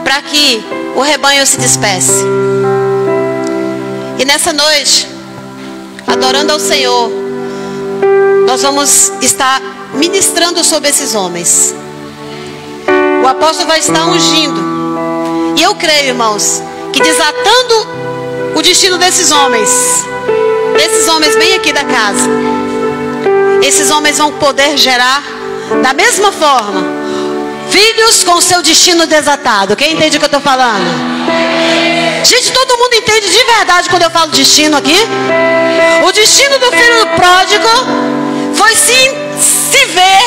para que o rebanho se disperse. E nessa noite, adorando ao Senhor, nós vamos estar ministrando sobre esses homens. O apóstolo vai estar ungindo. E eu creio, irmãos, que desatando o destino desses homens bem aqui da casa, esses homens vão poder gerar da mesma forma filhos com seu destino desatado. Quem entende o que eu estou falando? Gente, todo mundo entende de verdade quando eu falo destino aqui? O destino do filho pródigo foi se ver,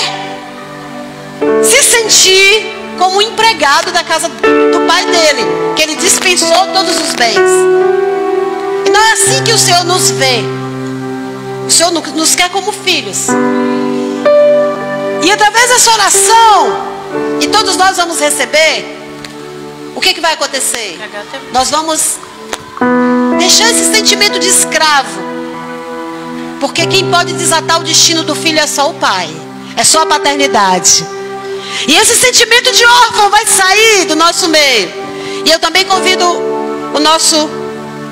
se sentir como um empregado da casa do pai dele, que ele dispensou todos os bens. E não é assim que o Senhor nos vê. O Senhor nos quer como filhos. E através dessa oração, e todos nós vamos receber, o que vai acontecer? Nós vamos deixar esse sentimento de escravo, porque quem pode desatar o destino do filho é só o pai, é só a paternidade. E esse sentimento de órfão vai sair do nosso meio. E eu também convido o nosso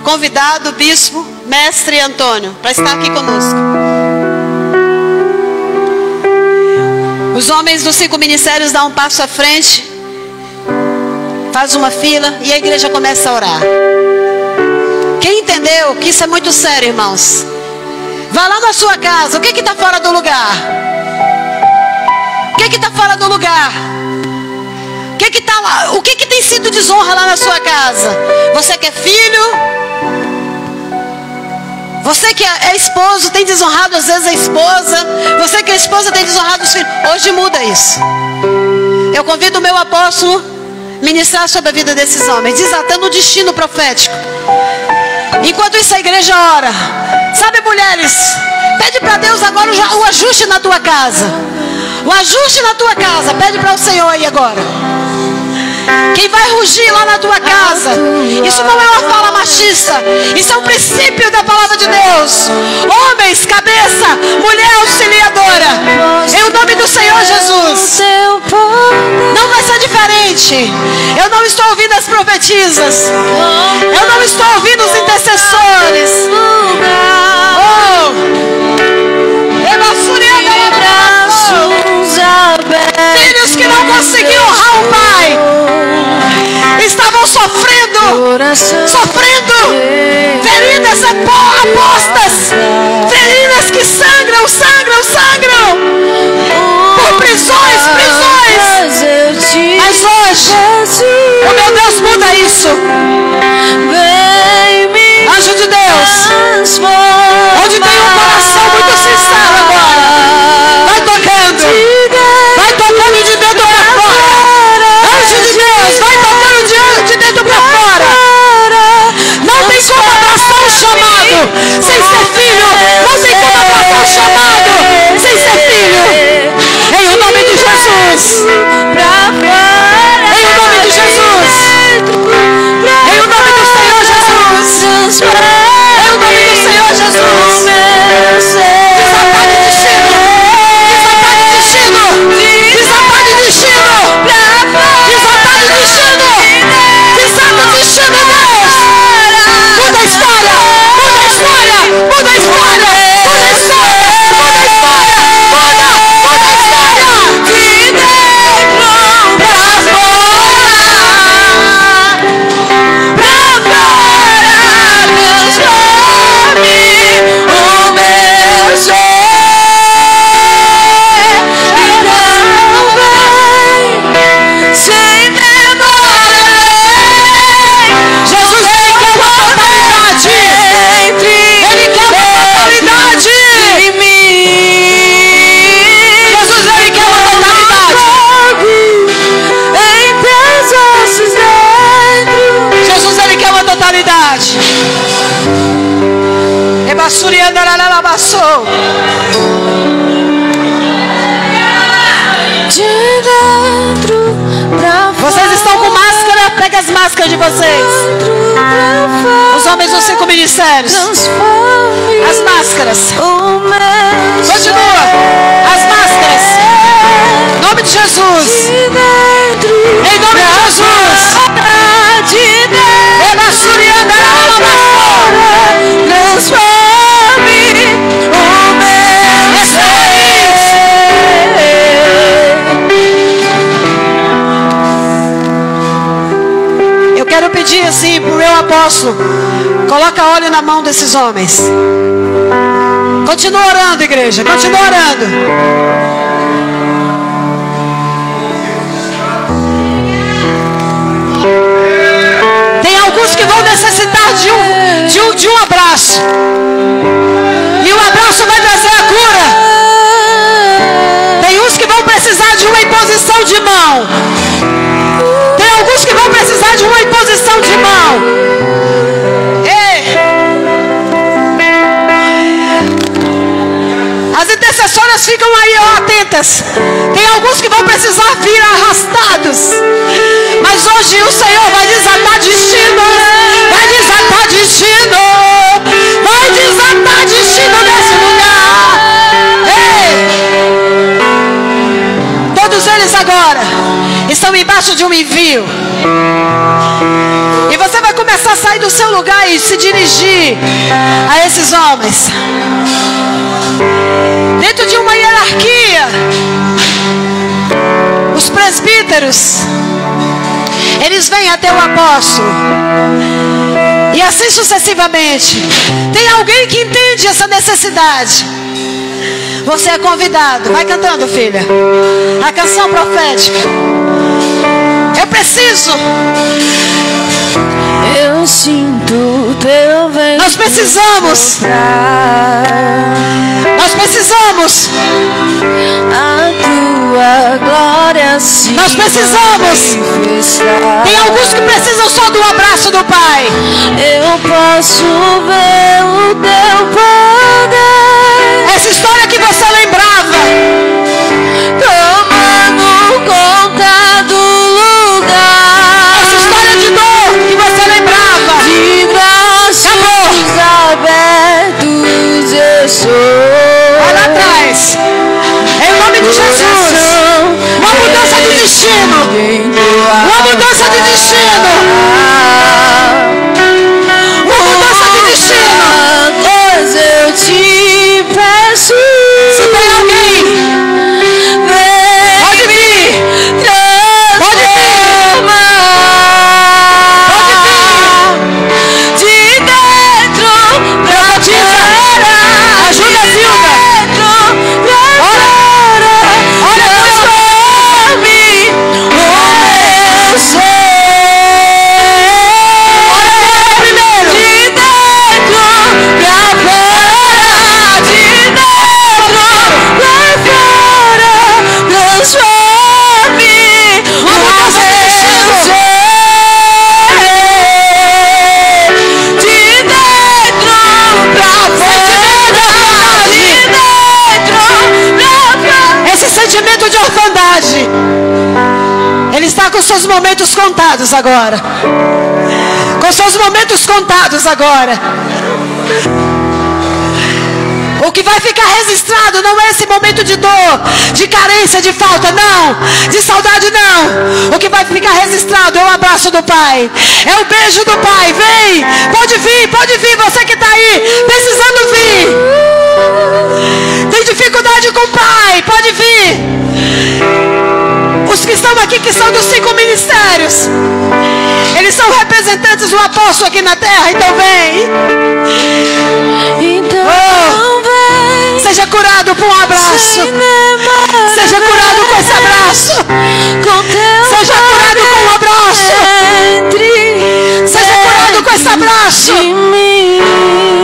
convidado, o bispo, mestre Antônio, para estar aqui conosco. Os homens dos 5 ministérios dão um passo à frente, faz uma fila e a igreja começa a orar. Quem entendeu que isso é muito sério, irmãos? Vá lá na sua casa. O que está fora do lugar? O que está fora do lugar? O que tem sido desonra lá na sua casa? Você que é filho, você que é esposo, tem desonrado às vezes a esposa. Você que é esposa, tem desonrado os filhos. Hoje muda isso. Eu convido o meu apóstolo a ministrar sobre a vida desses homens, desatando o destino profético. Enquanto isso a igreja ora. Sabe, mulheres, pede para Deus agora o ajuste na tua casa. O ajuste na tua casa. Pede para o Senhor aí agora. Quem vai rugir lá na tua casa, isso não é uma fala machista, isso é um princípio da palavra de Deus. Homens, cabeça, mulher auxiliadora, em nome do Senhor Jesus. Não vai ser diferente. Eu não estou ouvindo as profetisas, eu não estou ouvindo os intercessores. Filhos que não conseguiam honrar o pai, estavam sofrendo, feridas apostas, feridas que sangram, por prisões. Mas hoje, oh meu Deus, muda isso. Anjo de Deus, onde tem um coração muito sincero agora, vai tocando de dentro para fora. Anjo de Deus, vai tocando de dentro para fora. Não tem como abraçar o chamado sem ser filho. Não tem como abraçar o chamado sem ser filho. Em o nome de Jesus. Em o nome de Jesus. Em o nome do Senhor Jesus. Em o nome do Senhor Jesus. Desatade destino. Desatade destino. Muda a história. Vocês estão com máscara? Pega as máscaras de vocês. Os homens dos 5 ministérios. As máscaras. Continua. As máscaras. Em nome de Jesus. Em nome de Jesus. Eu quero pedir assim para o meu apóstolo, coloca óleo na mão desses homens. Continua orando, igreja, continua orando. Tem alguns que vão necessitar de um abraço, e o abraço vai trazer a cura. Tem uns que vão precisar de uma imposição de mão. Tem alguns que vão precisar de uma imposição de mão. Ei. As intercessoras ficam aí, ó, atentas. Tem alguns que vão precisar vir arrastados. Mas hoje o Senhor vai desatar destinos. Vai desatar destino. Vai desatar destino nesse lugar. Ei. Todos eles agora estão embaixo de um envio. E você vai começar a sair do seu lugar e se dirigir a esses homens. Dentro de uma hierarquia, os presbíteros, eles vêm até o apóstolo. E assim sucessivamente. Tem alguém que entende essa necessidade. Você é convidado. Vai cantando, filha. A canção profética. Eu preciso. Eu sinto teu vento. Nós precisamos. Nós precisamos. A tua glória Nós precisamos. Tem alguns que precisam só do abraço do Pai. Eu posso ver o teu poder. Essa história que você lembrava, tomando conta do lugar. essa história de dor que você lembrava, De braços abertos eu sou. olha lá atrás. Em nome de Jesus. Uma mudança de destino. Uma mudança de destino. Uma mudança de destino. Pois eu te peço. Se tem alguém, pode vir. Pode vir. De dentro pra fora. Ajuda a Zilda. Olha Transforme o meu ser. primeiro. De dentro pra fora. De dentro pra fora. Transforme o meu ser. De dentro pra fora. De dentro pra fora. Esse sentimento de orfandade, ele está com seus momentos contados agora. Com seus momentos contados agora. O que vai ficar registrado não é esse momento de dor, de carência, de falta, não. De saudade, não. O que vai ficar registrado é o abraço do Pai. É o beijo do Pai. Vem, pode vir, você que está aí, precisando vir. Tem dificuldade com o Pai, pode vir. Os que estão aqui, que são dos 5 ministérios, eles são representantes do apóstolo aqui na terra, então vem. Então vem. Seja curado por um abraço. Seja curado com esse abraço. Seja curado com um abraço. Seja curado com esse abraço.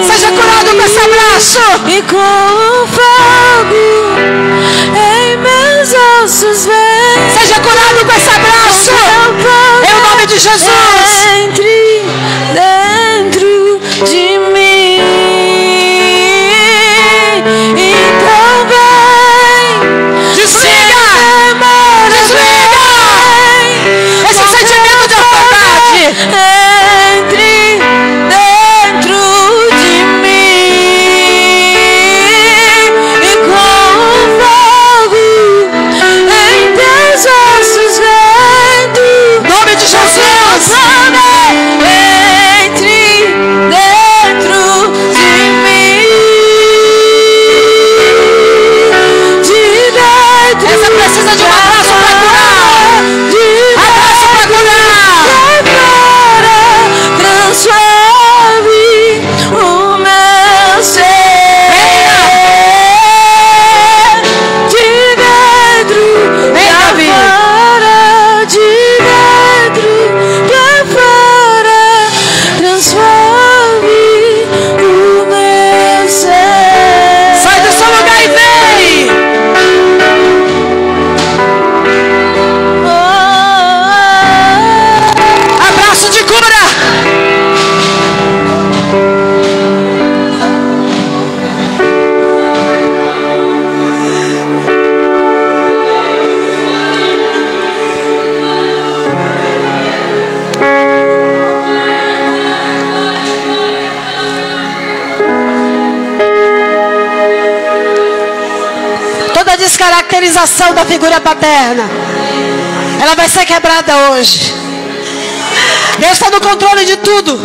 Seja curado com esse abraço. E com fogo em meus ossos vem. Seja curado com esse abraço. Em nome de Jesus. Entre dentro de mim. Então vem. Desliga. Esse sentimento de orfandade. Entre dentro de mim. E com fogo em teus ossos vendo. Em nome de Jesus. Entre dentro de mim. De dentro. Essa precisa de um abraço para curar. De Abraço para curar. agora transforme o meu ser. De dentro pra fora. De dentro pra fora. Transforme o meu ser. Sai do seu lugar e vem. Abraço de cura. Toda descaracterização da figura paterna, ela vai ser quebrada hoje. Deus está no controle de tudo.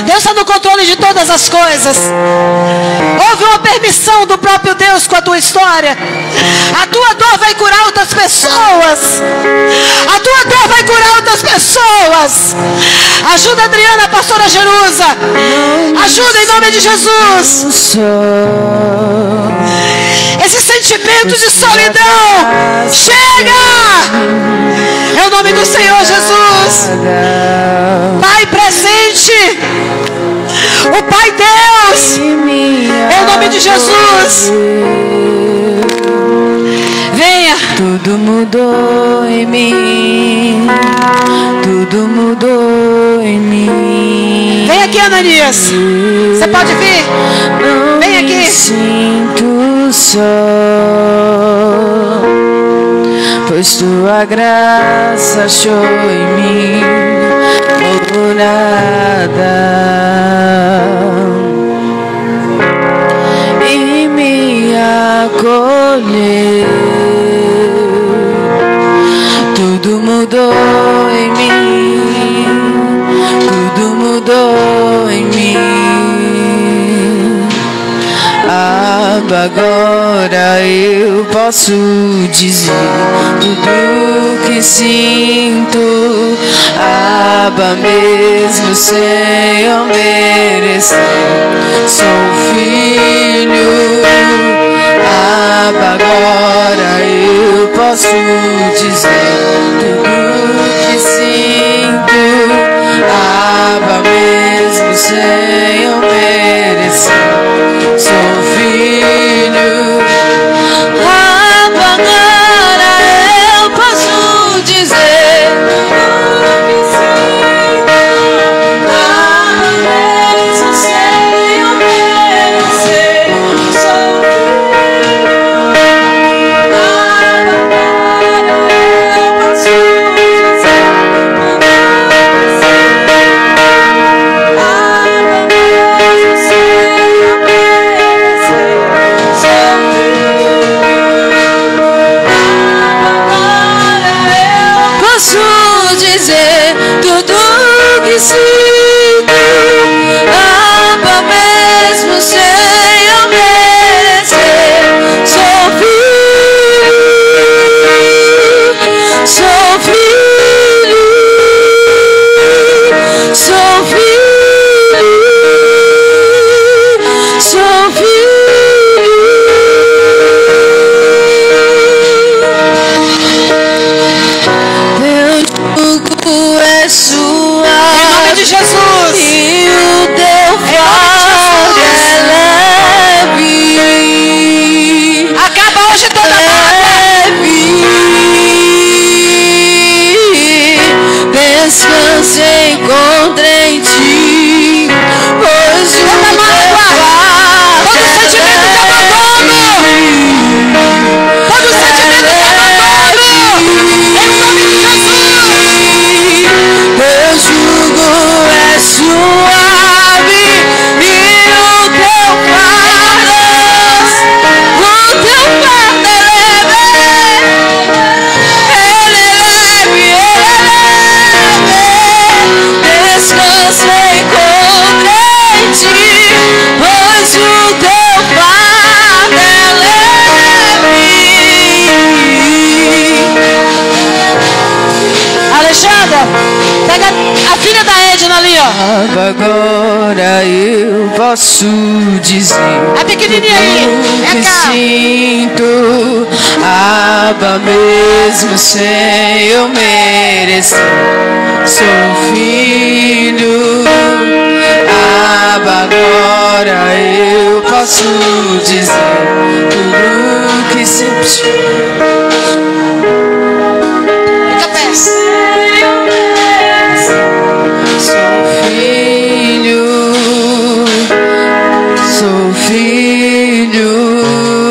Deus está no controle de todas as coisas. Houve uma permissão do próprio Deus com a tua história. A tua dor vai curar outras pessoas. A tua dor vai curar outras pessoas. Ajuda a Adriana, a pastora Jerusa. Ajuda em nome de Jesus. Esse sentimento de solidão chega. É o nome do Senhor Jesus. Pai presente, o Pai Deus, em nome de Jesus. Venha. Tudo mudou em mim, tudo mudou em mim. Vem aqui, Ananias. Você pode vir? Não Vem aqui. me sinto só, pois tua graça achou em mim morada e me acolheu. Tudo mudou em mim, tudo mudou em mim. Agora eu posso dizer tudo que sinto, Abba, mesmo sem eu merecer. Sou filho, Abba, agora eu posso dizer tudo que sinto, Abba, mesmo sem eu merecer. Sou filho, Abba, agora eu posso dizer tudo que sinto, Abba, mesmo sem eu merecer. Sou filho, Abba, agora eu posso dizer tudo que sinto, Abba, mesmo sem eu merecer. Sou filho, sou filho, sou filho, sou filho. Meu jugo é suave, Em nome de Jesus. e o teu fardo é leve. Acaba hoje toda mágoa. Descanse, encontre em ti, pois o Toda teu mágoa. fardo Todo sentimento de abandono. Todo sentimento de abandono. Em nome de Jesus. Teu jugo é suave e o teu fardo é leve. Ele é leve, ele é leve. Descansa, encontre em ti, pois o teu fardo é leve. Alexandra, pega a filha da Edna ali, ó. Agora eu posso dizer A pequenininha aí. que É cá. sinto, Abba, mesmo sem eu merecer. Sou filho, Abba, agora eu posso dizer tudo que sempre Fica perto. sou filho, sou filho.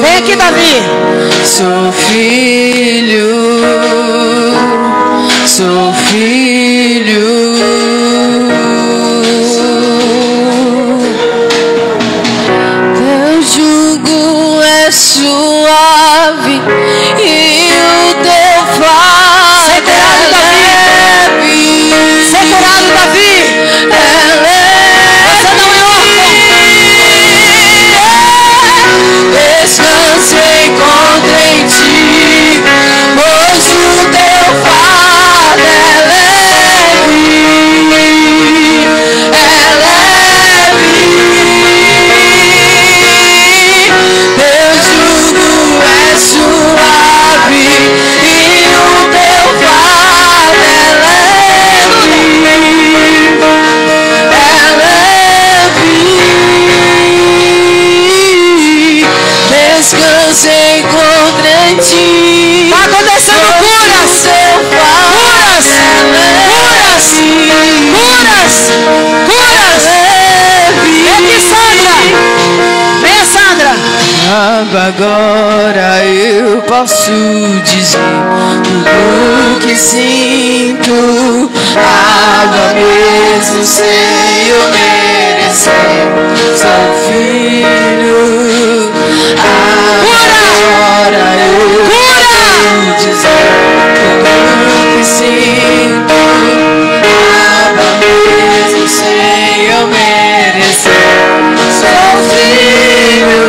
Vem aqui, Davi. Sou filho, sou filho. Teu jugo é suave e o teu fardo Ser curado, é leve. Ser curado, Davi. É leve. Você não é órfão. Descanse, encontre em ti, pois o teu fardo é leve. Abba, agora eu posso dizer tudo que sinto. Abba, mesmo sem eu merecer, sou filho. Agora eu posso dizer tudo que sinto. Abba, mesmo sem eu merecer, sou filho.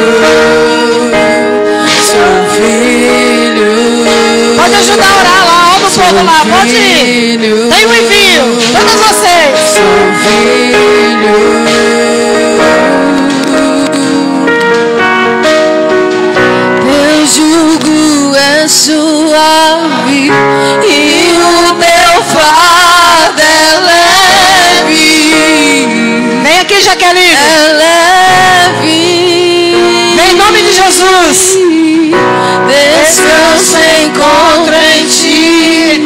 Sou filho. Pode ajudar a orar lá, olha o povo lá, pode ir. Tem um envio, todos vocês. Sou filho. Teu jugo é suave e o teu fardo é leve. Vem aqui, Jaqueline. É leve. Vem em nome de Jesus. Descanso encontro em ti,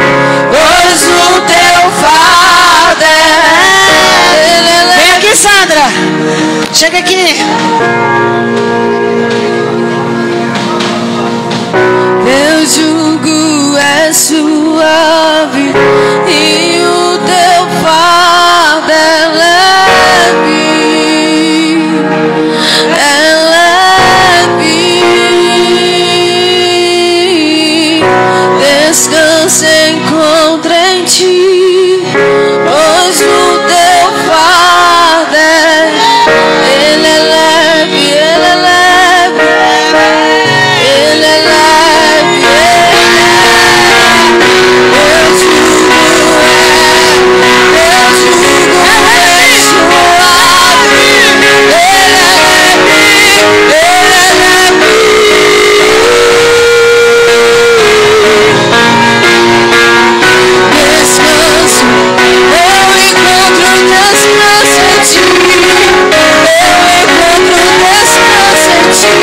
pois o teu fardo é. Vem aqui, Sandra. Chega aqui. Teu jugo é suave e o teu fardo é leve. É leve. Descanso encontro em ti, pois o teu fardo é. Ele é leve, ele é leve, ele é leve. Teu jugo é suave, ele é leve, ele é leve. Descanso, eu encontro descanso em ti. Eu encontro descanso em ti.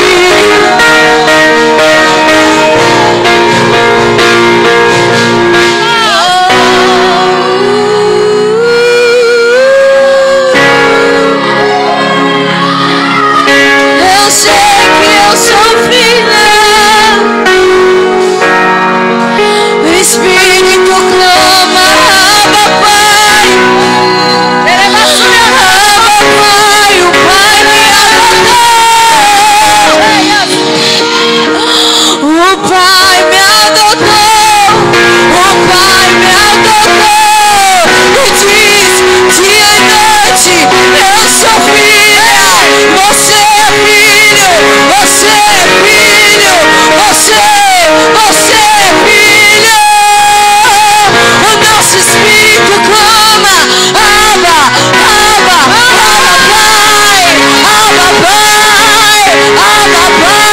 Eu sei que eu sou filha. O Espírito clama, Abba, Pai. Abba, Pai, o Pai me adotou. O Pai me adotou. O Pai me adotou. E diz dia e noite, eu sou filha. Você é filho. Você é filho. Você é filho. O nosso espírito clama, Abba, Abba, Abba, Pai, Abba, Pai, Abba, Pai, Abba, Pai.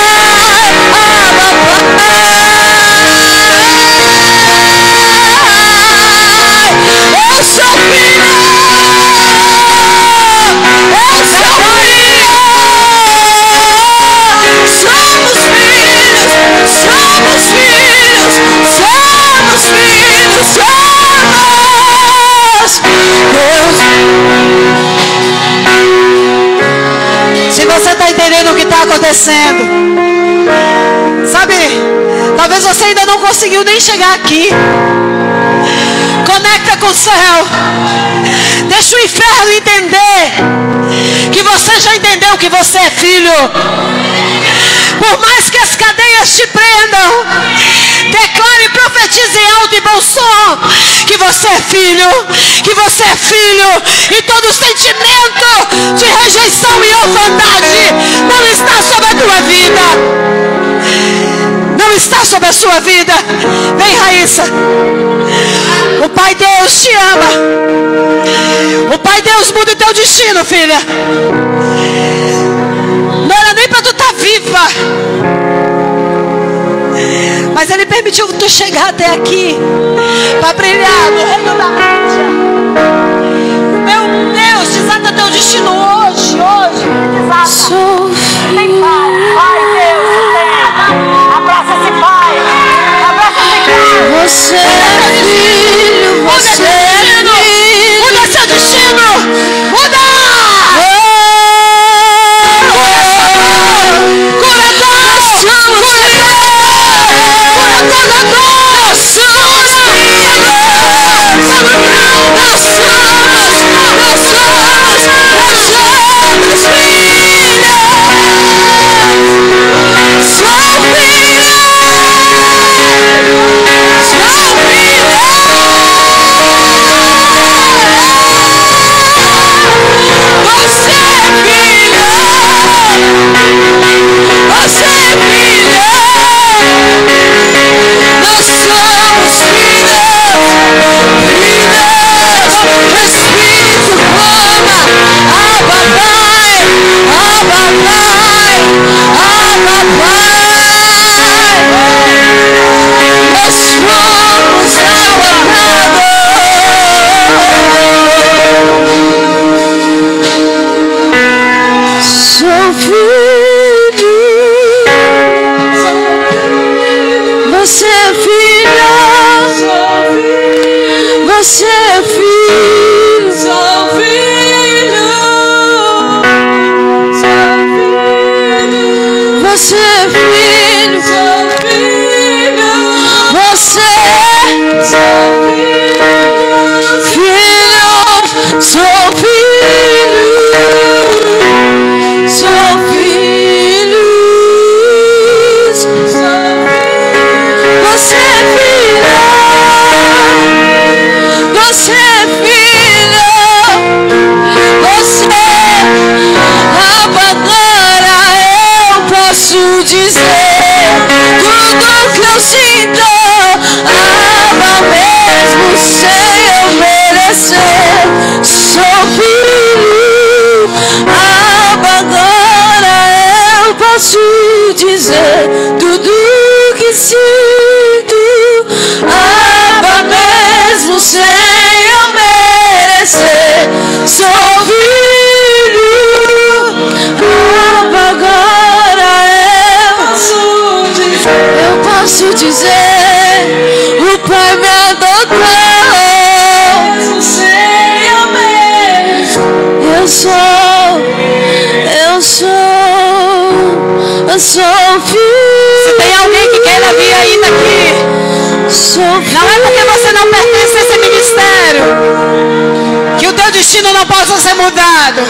Eu sou filho. Eu sou filho. Somos filhos. Somos filhos. Somos filhos. Somos. Se você está entendendo o que está acontecendo, sabe, talvez você ainda não conseguiu nem chegar aqui. Conecta com o céu. Deixa o inferno entender que você já entendeu que você é filho. Por mais que as cadeias te prendam, declare e profetize em alto e bom som que você é filho, que você é filho, e todo sentimento de rejeição e orfandade não está sobre a tua vida. Não está sobre a sua vida. Vem, Raíssa. O Pai Deus te ama. O Pai Deus muda o teu destino, filha. Não era nem para tu estar viva, mas Ele permitiu tu chegar até aqui para brilhar no reino da mídia. Meu Deus, desata teu destino hoje, desata. Vem, Pai, Pai Deus, abraça esse Pai, abraça esse Pai. Você é filho, você é filho. Muda seu destino, muda. Cura todos. Se tem alguém que queira vir ainda aqui, não é porque você não pertence a esse ministério que o teu destino não possa ser mudado.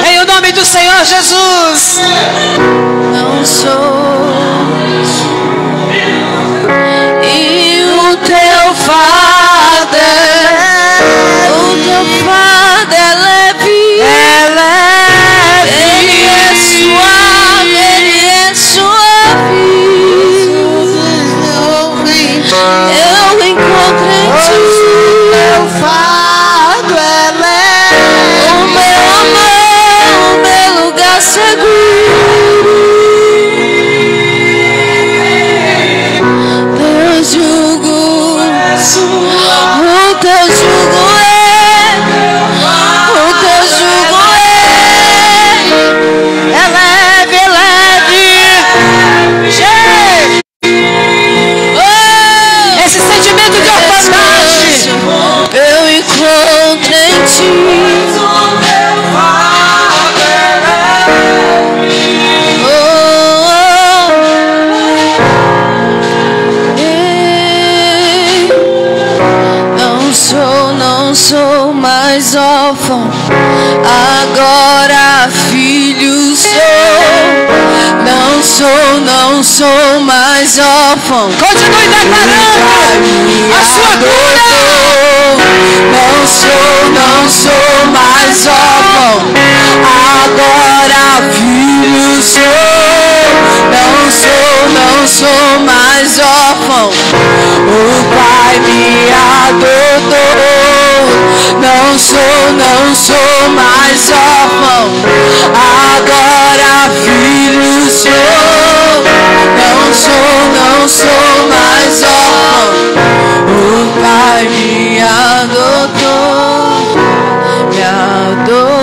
Em o nome do Senhor Jesus. Não sou. E o teu fardo é leve. Eu encontro em ti. Meu fardo é leve. O meu amor, o meu lugar seguro. Teu jugo, o teu jugo é. O teu jugo é leve, é leve. Esse sentimento de orfandade eu encontro em ti. Não sou mais órfão, agora filho sou. Não sou mais órfão. Continue declarando a sua cura. Não sou mais órfão, agora filho sou. Não sou mais órfão, o Pai me adotou. Não sou mais órfão, agora filho sou. Não sou mais órfão, o Pai me adotou, me adotou.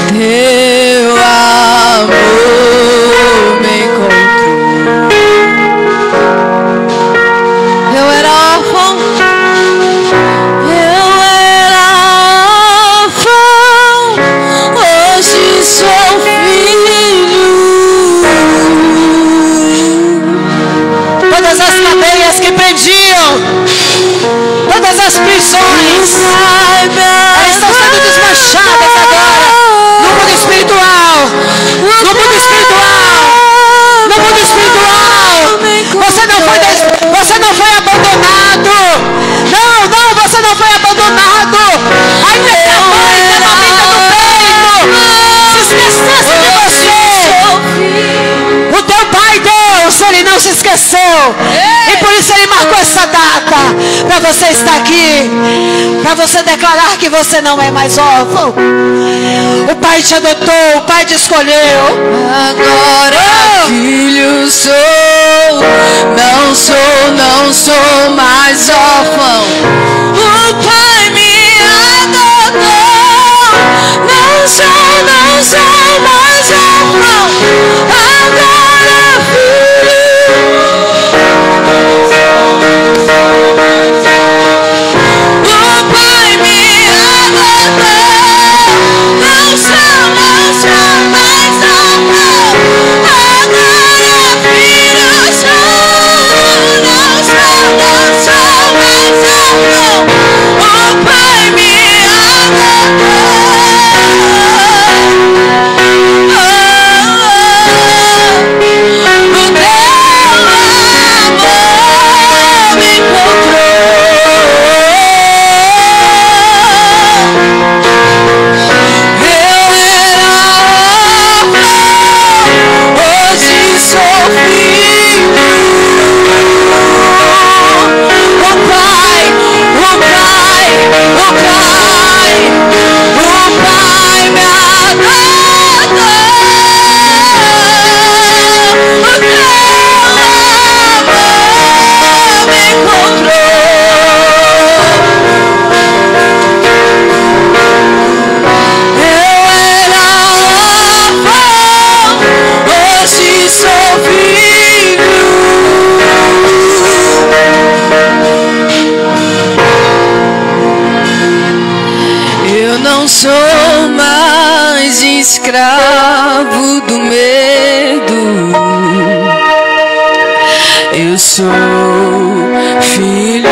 Teu amor me encontrou. Eu era órfão, hoje sou filho. Todas as cadeias que prendiam, todas as prisões, elas estão sendo desmanchadas agora. No mundo espiritual, no mundo espiritual, no mundo espiritual. Você não foi abandonado. Não, você não foi abandonado. Ainda que a mãe te amamenta no peito se esquecesse de você, o teu Pai Deus, Ele não se esqueceu. E por isso Ele marcou essa data para você estar aqui, para você declarar que você não é mais órfão. O Pai te adotou, o Pai te escolheu. Agora filho sou. Não sou mais órfão, o Pai me adotou. Não sou mais órfão, agora filho. O Pai me adotou. Não sou mais órfão, agora sou mais escravo do medo. Eu sou filho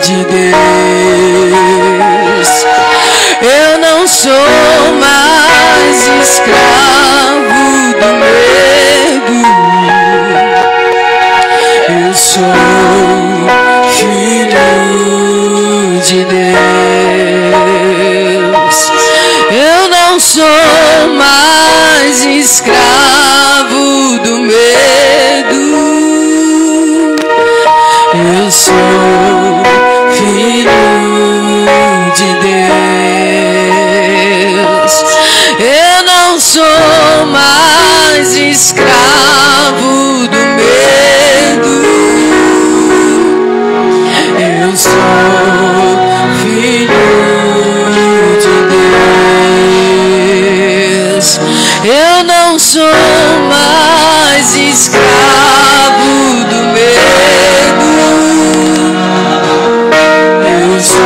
de Deus. Eu não sou mais escravo do medo. Eu sou filho de Deus. Eu não sou mais escravo do medo. Eu sou filho de Deus. Eu não sou mais escravo do medo. Eu sou filho de Deus. Eu não sou mais escravo do medo. Eu sou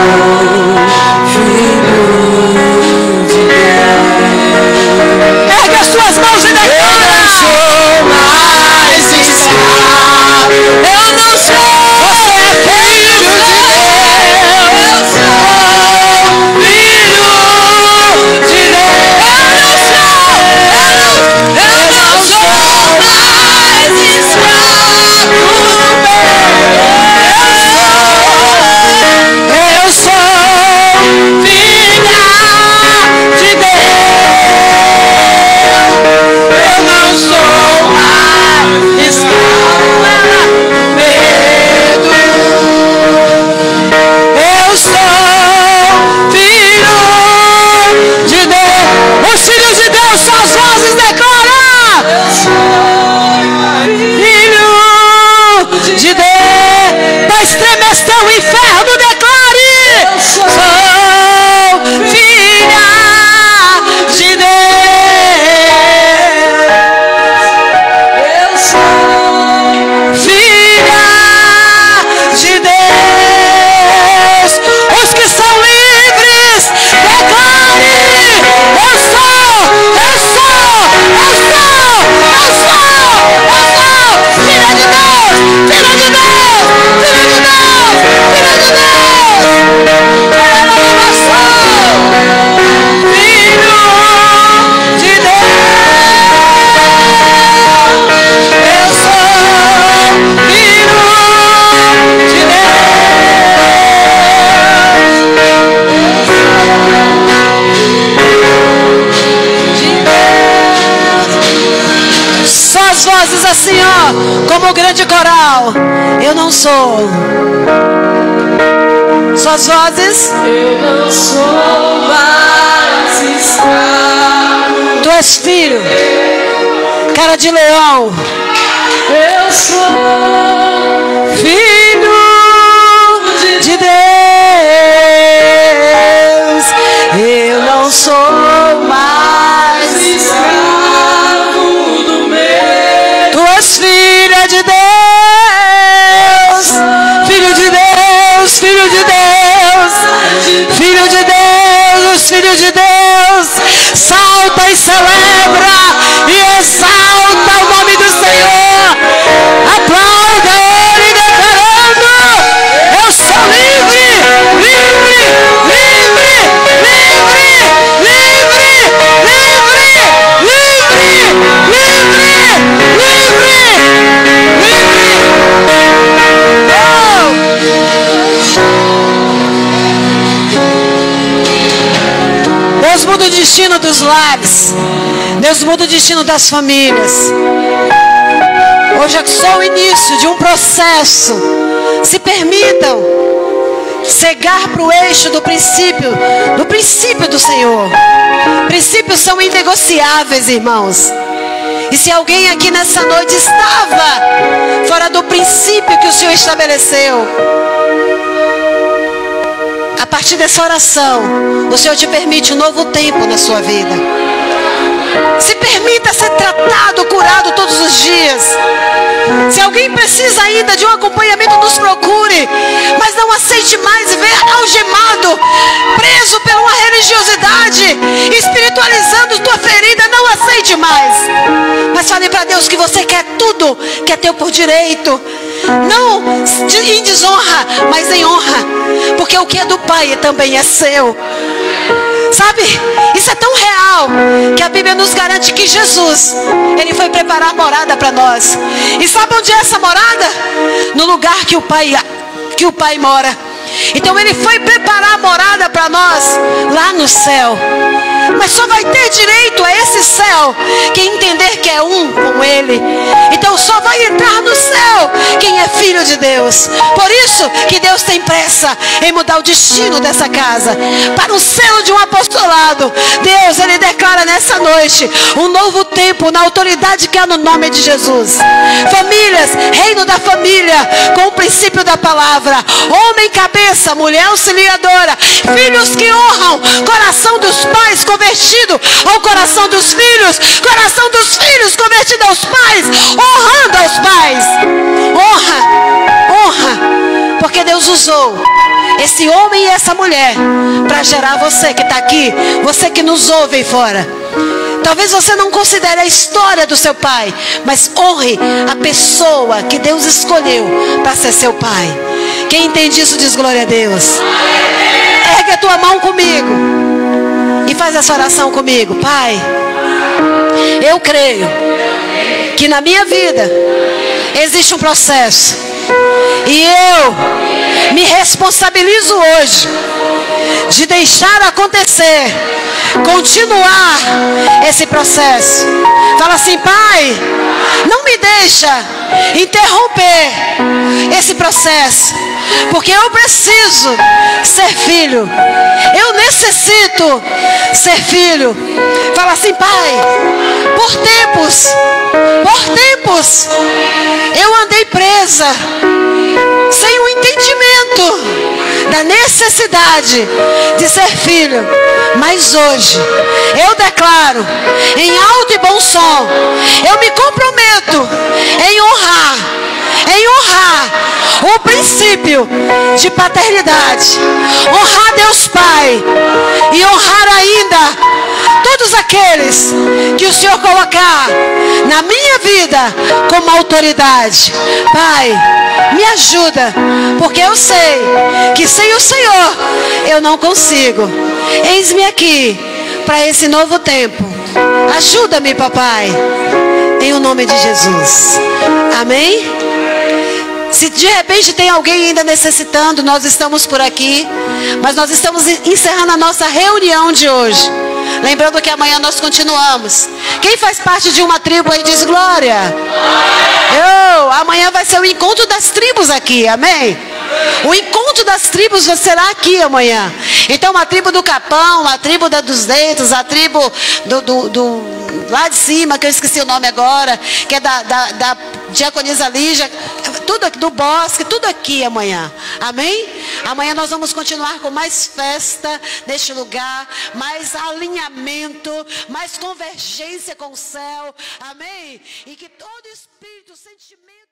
filho de Deus. Ergue as suas mãos e declara. Eu não sou mais escravo. Eu não sou. Você é filho de Deus. Eu sou filho de Deus. Eu não sou mais escravo do medo. Eu sou filha de Deus. Eu não sou mais escrava do medo. Eu sou filho de Deus. Os filhos de Deus, suas vozes declaram. Eu sou filho de Deus. Para estremecer o inferno, declare. Eu sou filha de Deus. Eu sou filha de Deus. Os que são livres, declare. Eu sou filha de Deus, filha de Deus, filha de Deus, filha de Deus. Eu sou filho de Deus. Eu sou filho de Deus. Só as vozes assim, ó, como o grande coral. Eu não sou. Só as vozes. Eu não sou mais escravo. Tu és filho. Cara de leão. Eu sou filho de Deus. Eu não sou mais escravo do medo. Tu és filha de Deus. Filho de Deus, filho de Deus. Filho de Deus, filho de Deus. Salta e celebra e exalta o nome do Senhor. Aplauda Ele declarando: eu sou livre, livre, livre, livre, livre, livre, livre, livre, livre, Deus muda o destino dos lares. Deus muda o destino das famílias. Hoje é só o início de um processo. Se permitam cegar para o eixo do princípio do Senhor. Princípios são inegociáveis, irmãos. E se alguém aqui nessa noite estava fora do princípio que o Senhor estabeleceu, a partir dessa oração, o Senhor te permite um novo tempo na sua vida. Se permita ser tratado, curado todos os dias. Se alguém precisa ainda de um acompanhamento, nos procure. Mas não aceite mais ver algemado, preso por uma religião religiosidade espiritualizando tua ferida, não aceite mais. Mas fale para Deus que você quer tudo que é teu por direito. Não em desonra, mas em honra. Porque o que é do Pai também é seu. Sabe, isso é tão real que a Bíblia nos garante que Jesus, Ele foi preparar a morada para nós. E sabe onde é essa morada? No lugar que o Pai mora. Então Ele foi preparar a morada para nós lá no céu. Mas só vai ter direito a esse céu quem entender que é um com Ele. Então só vai entrar no céu quem é filho de Deus. Por isso que Deus tem pressa em mudar o destino dessa casa para o selo de um apostolado. Deus, Ele declara nessa noite um novo tempo na autoridade que há no nome de Jesus. Famílias, reino da família, com o princípio da palavra. Homem cabeça, mulher auxiliadora, filhos que honram, coração dos pais convertido ao coração dos filhos, coração dos filhos convertido aos pais, honrando aos pais. Honra, porque Deus usou esse homem e essa mulher para gerar você que está aqui, você que nos ouve aí fora. Talvez você não considere a história do seu pai, mas honre a pessoa que Deus escolheu para ser seu pai. Quem entende isso diz glória a Deus. Ergue a tua mão comigo e faz essa oração comigo. Pai, eu creio que na minha vida existe um processo e eu me responsabilizo hoje de deixar acontecer, continuar esse processo. Fala assim: Pai, não me deixa interromper esse processo, porque eu preciso ser filho, eu necessito ser filho. Fala assim: Pai, por tempos eu andei presa, sem o entendimento da necessidade de ser filho, mas hoje eu declaro em alto e bom som, eu me comprometo em honrar o princípio de paternidade, honrar Deus Pai e honrar ainda todos aqueles que o Senhor colocar na minha vida como autoridade. Pai, me ajuda, porque eu sei que sem o Senhor eu não consigo. Eis-me aqui para esse novo tempo. Ajuda-me, papai, em o nome de Jesus. Amém? Se de repente tem alguém ainda necessitando, nós estamos por aqui, mas nós estamos encerrando a nossa reunião de hoje. Lembrando que amanhã nós continuamos. Quem faz parte de uma tribo aí diz glória. Amanhã vai ser o encontro das tribos aqui, amém? O encontro das tribos será aqui amanhã. Então a tribo do Capão, a tribo dos Deitos, a tribo lá de cima, que eu esqueci o nome agora, que é da diaconisa Lígia, tudo aqui, do Bosque, tudo aqui amanhã, amém? Amanhã nós vamos continuar com mais festa neste lugar, mais alinhamento, mais convergência com o céu, amém? E que todo espírito, sentimento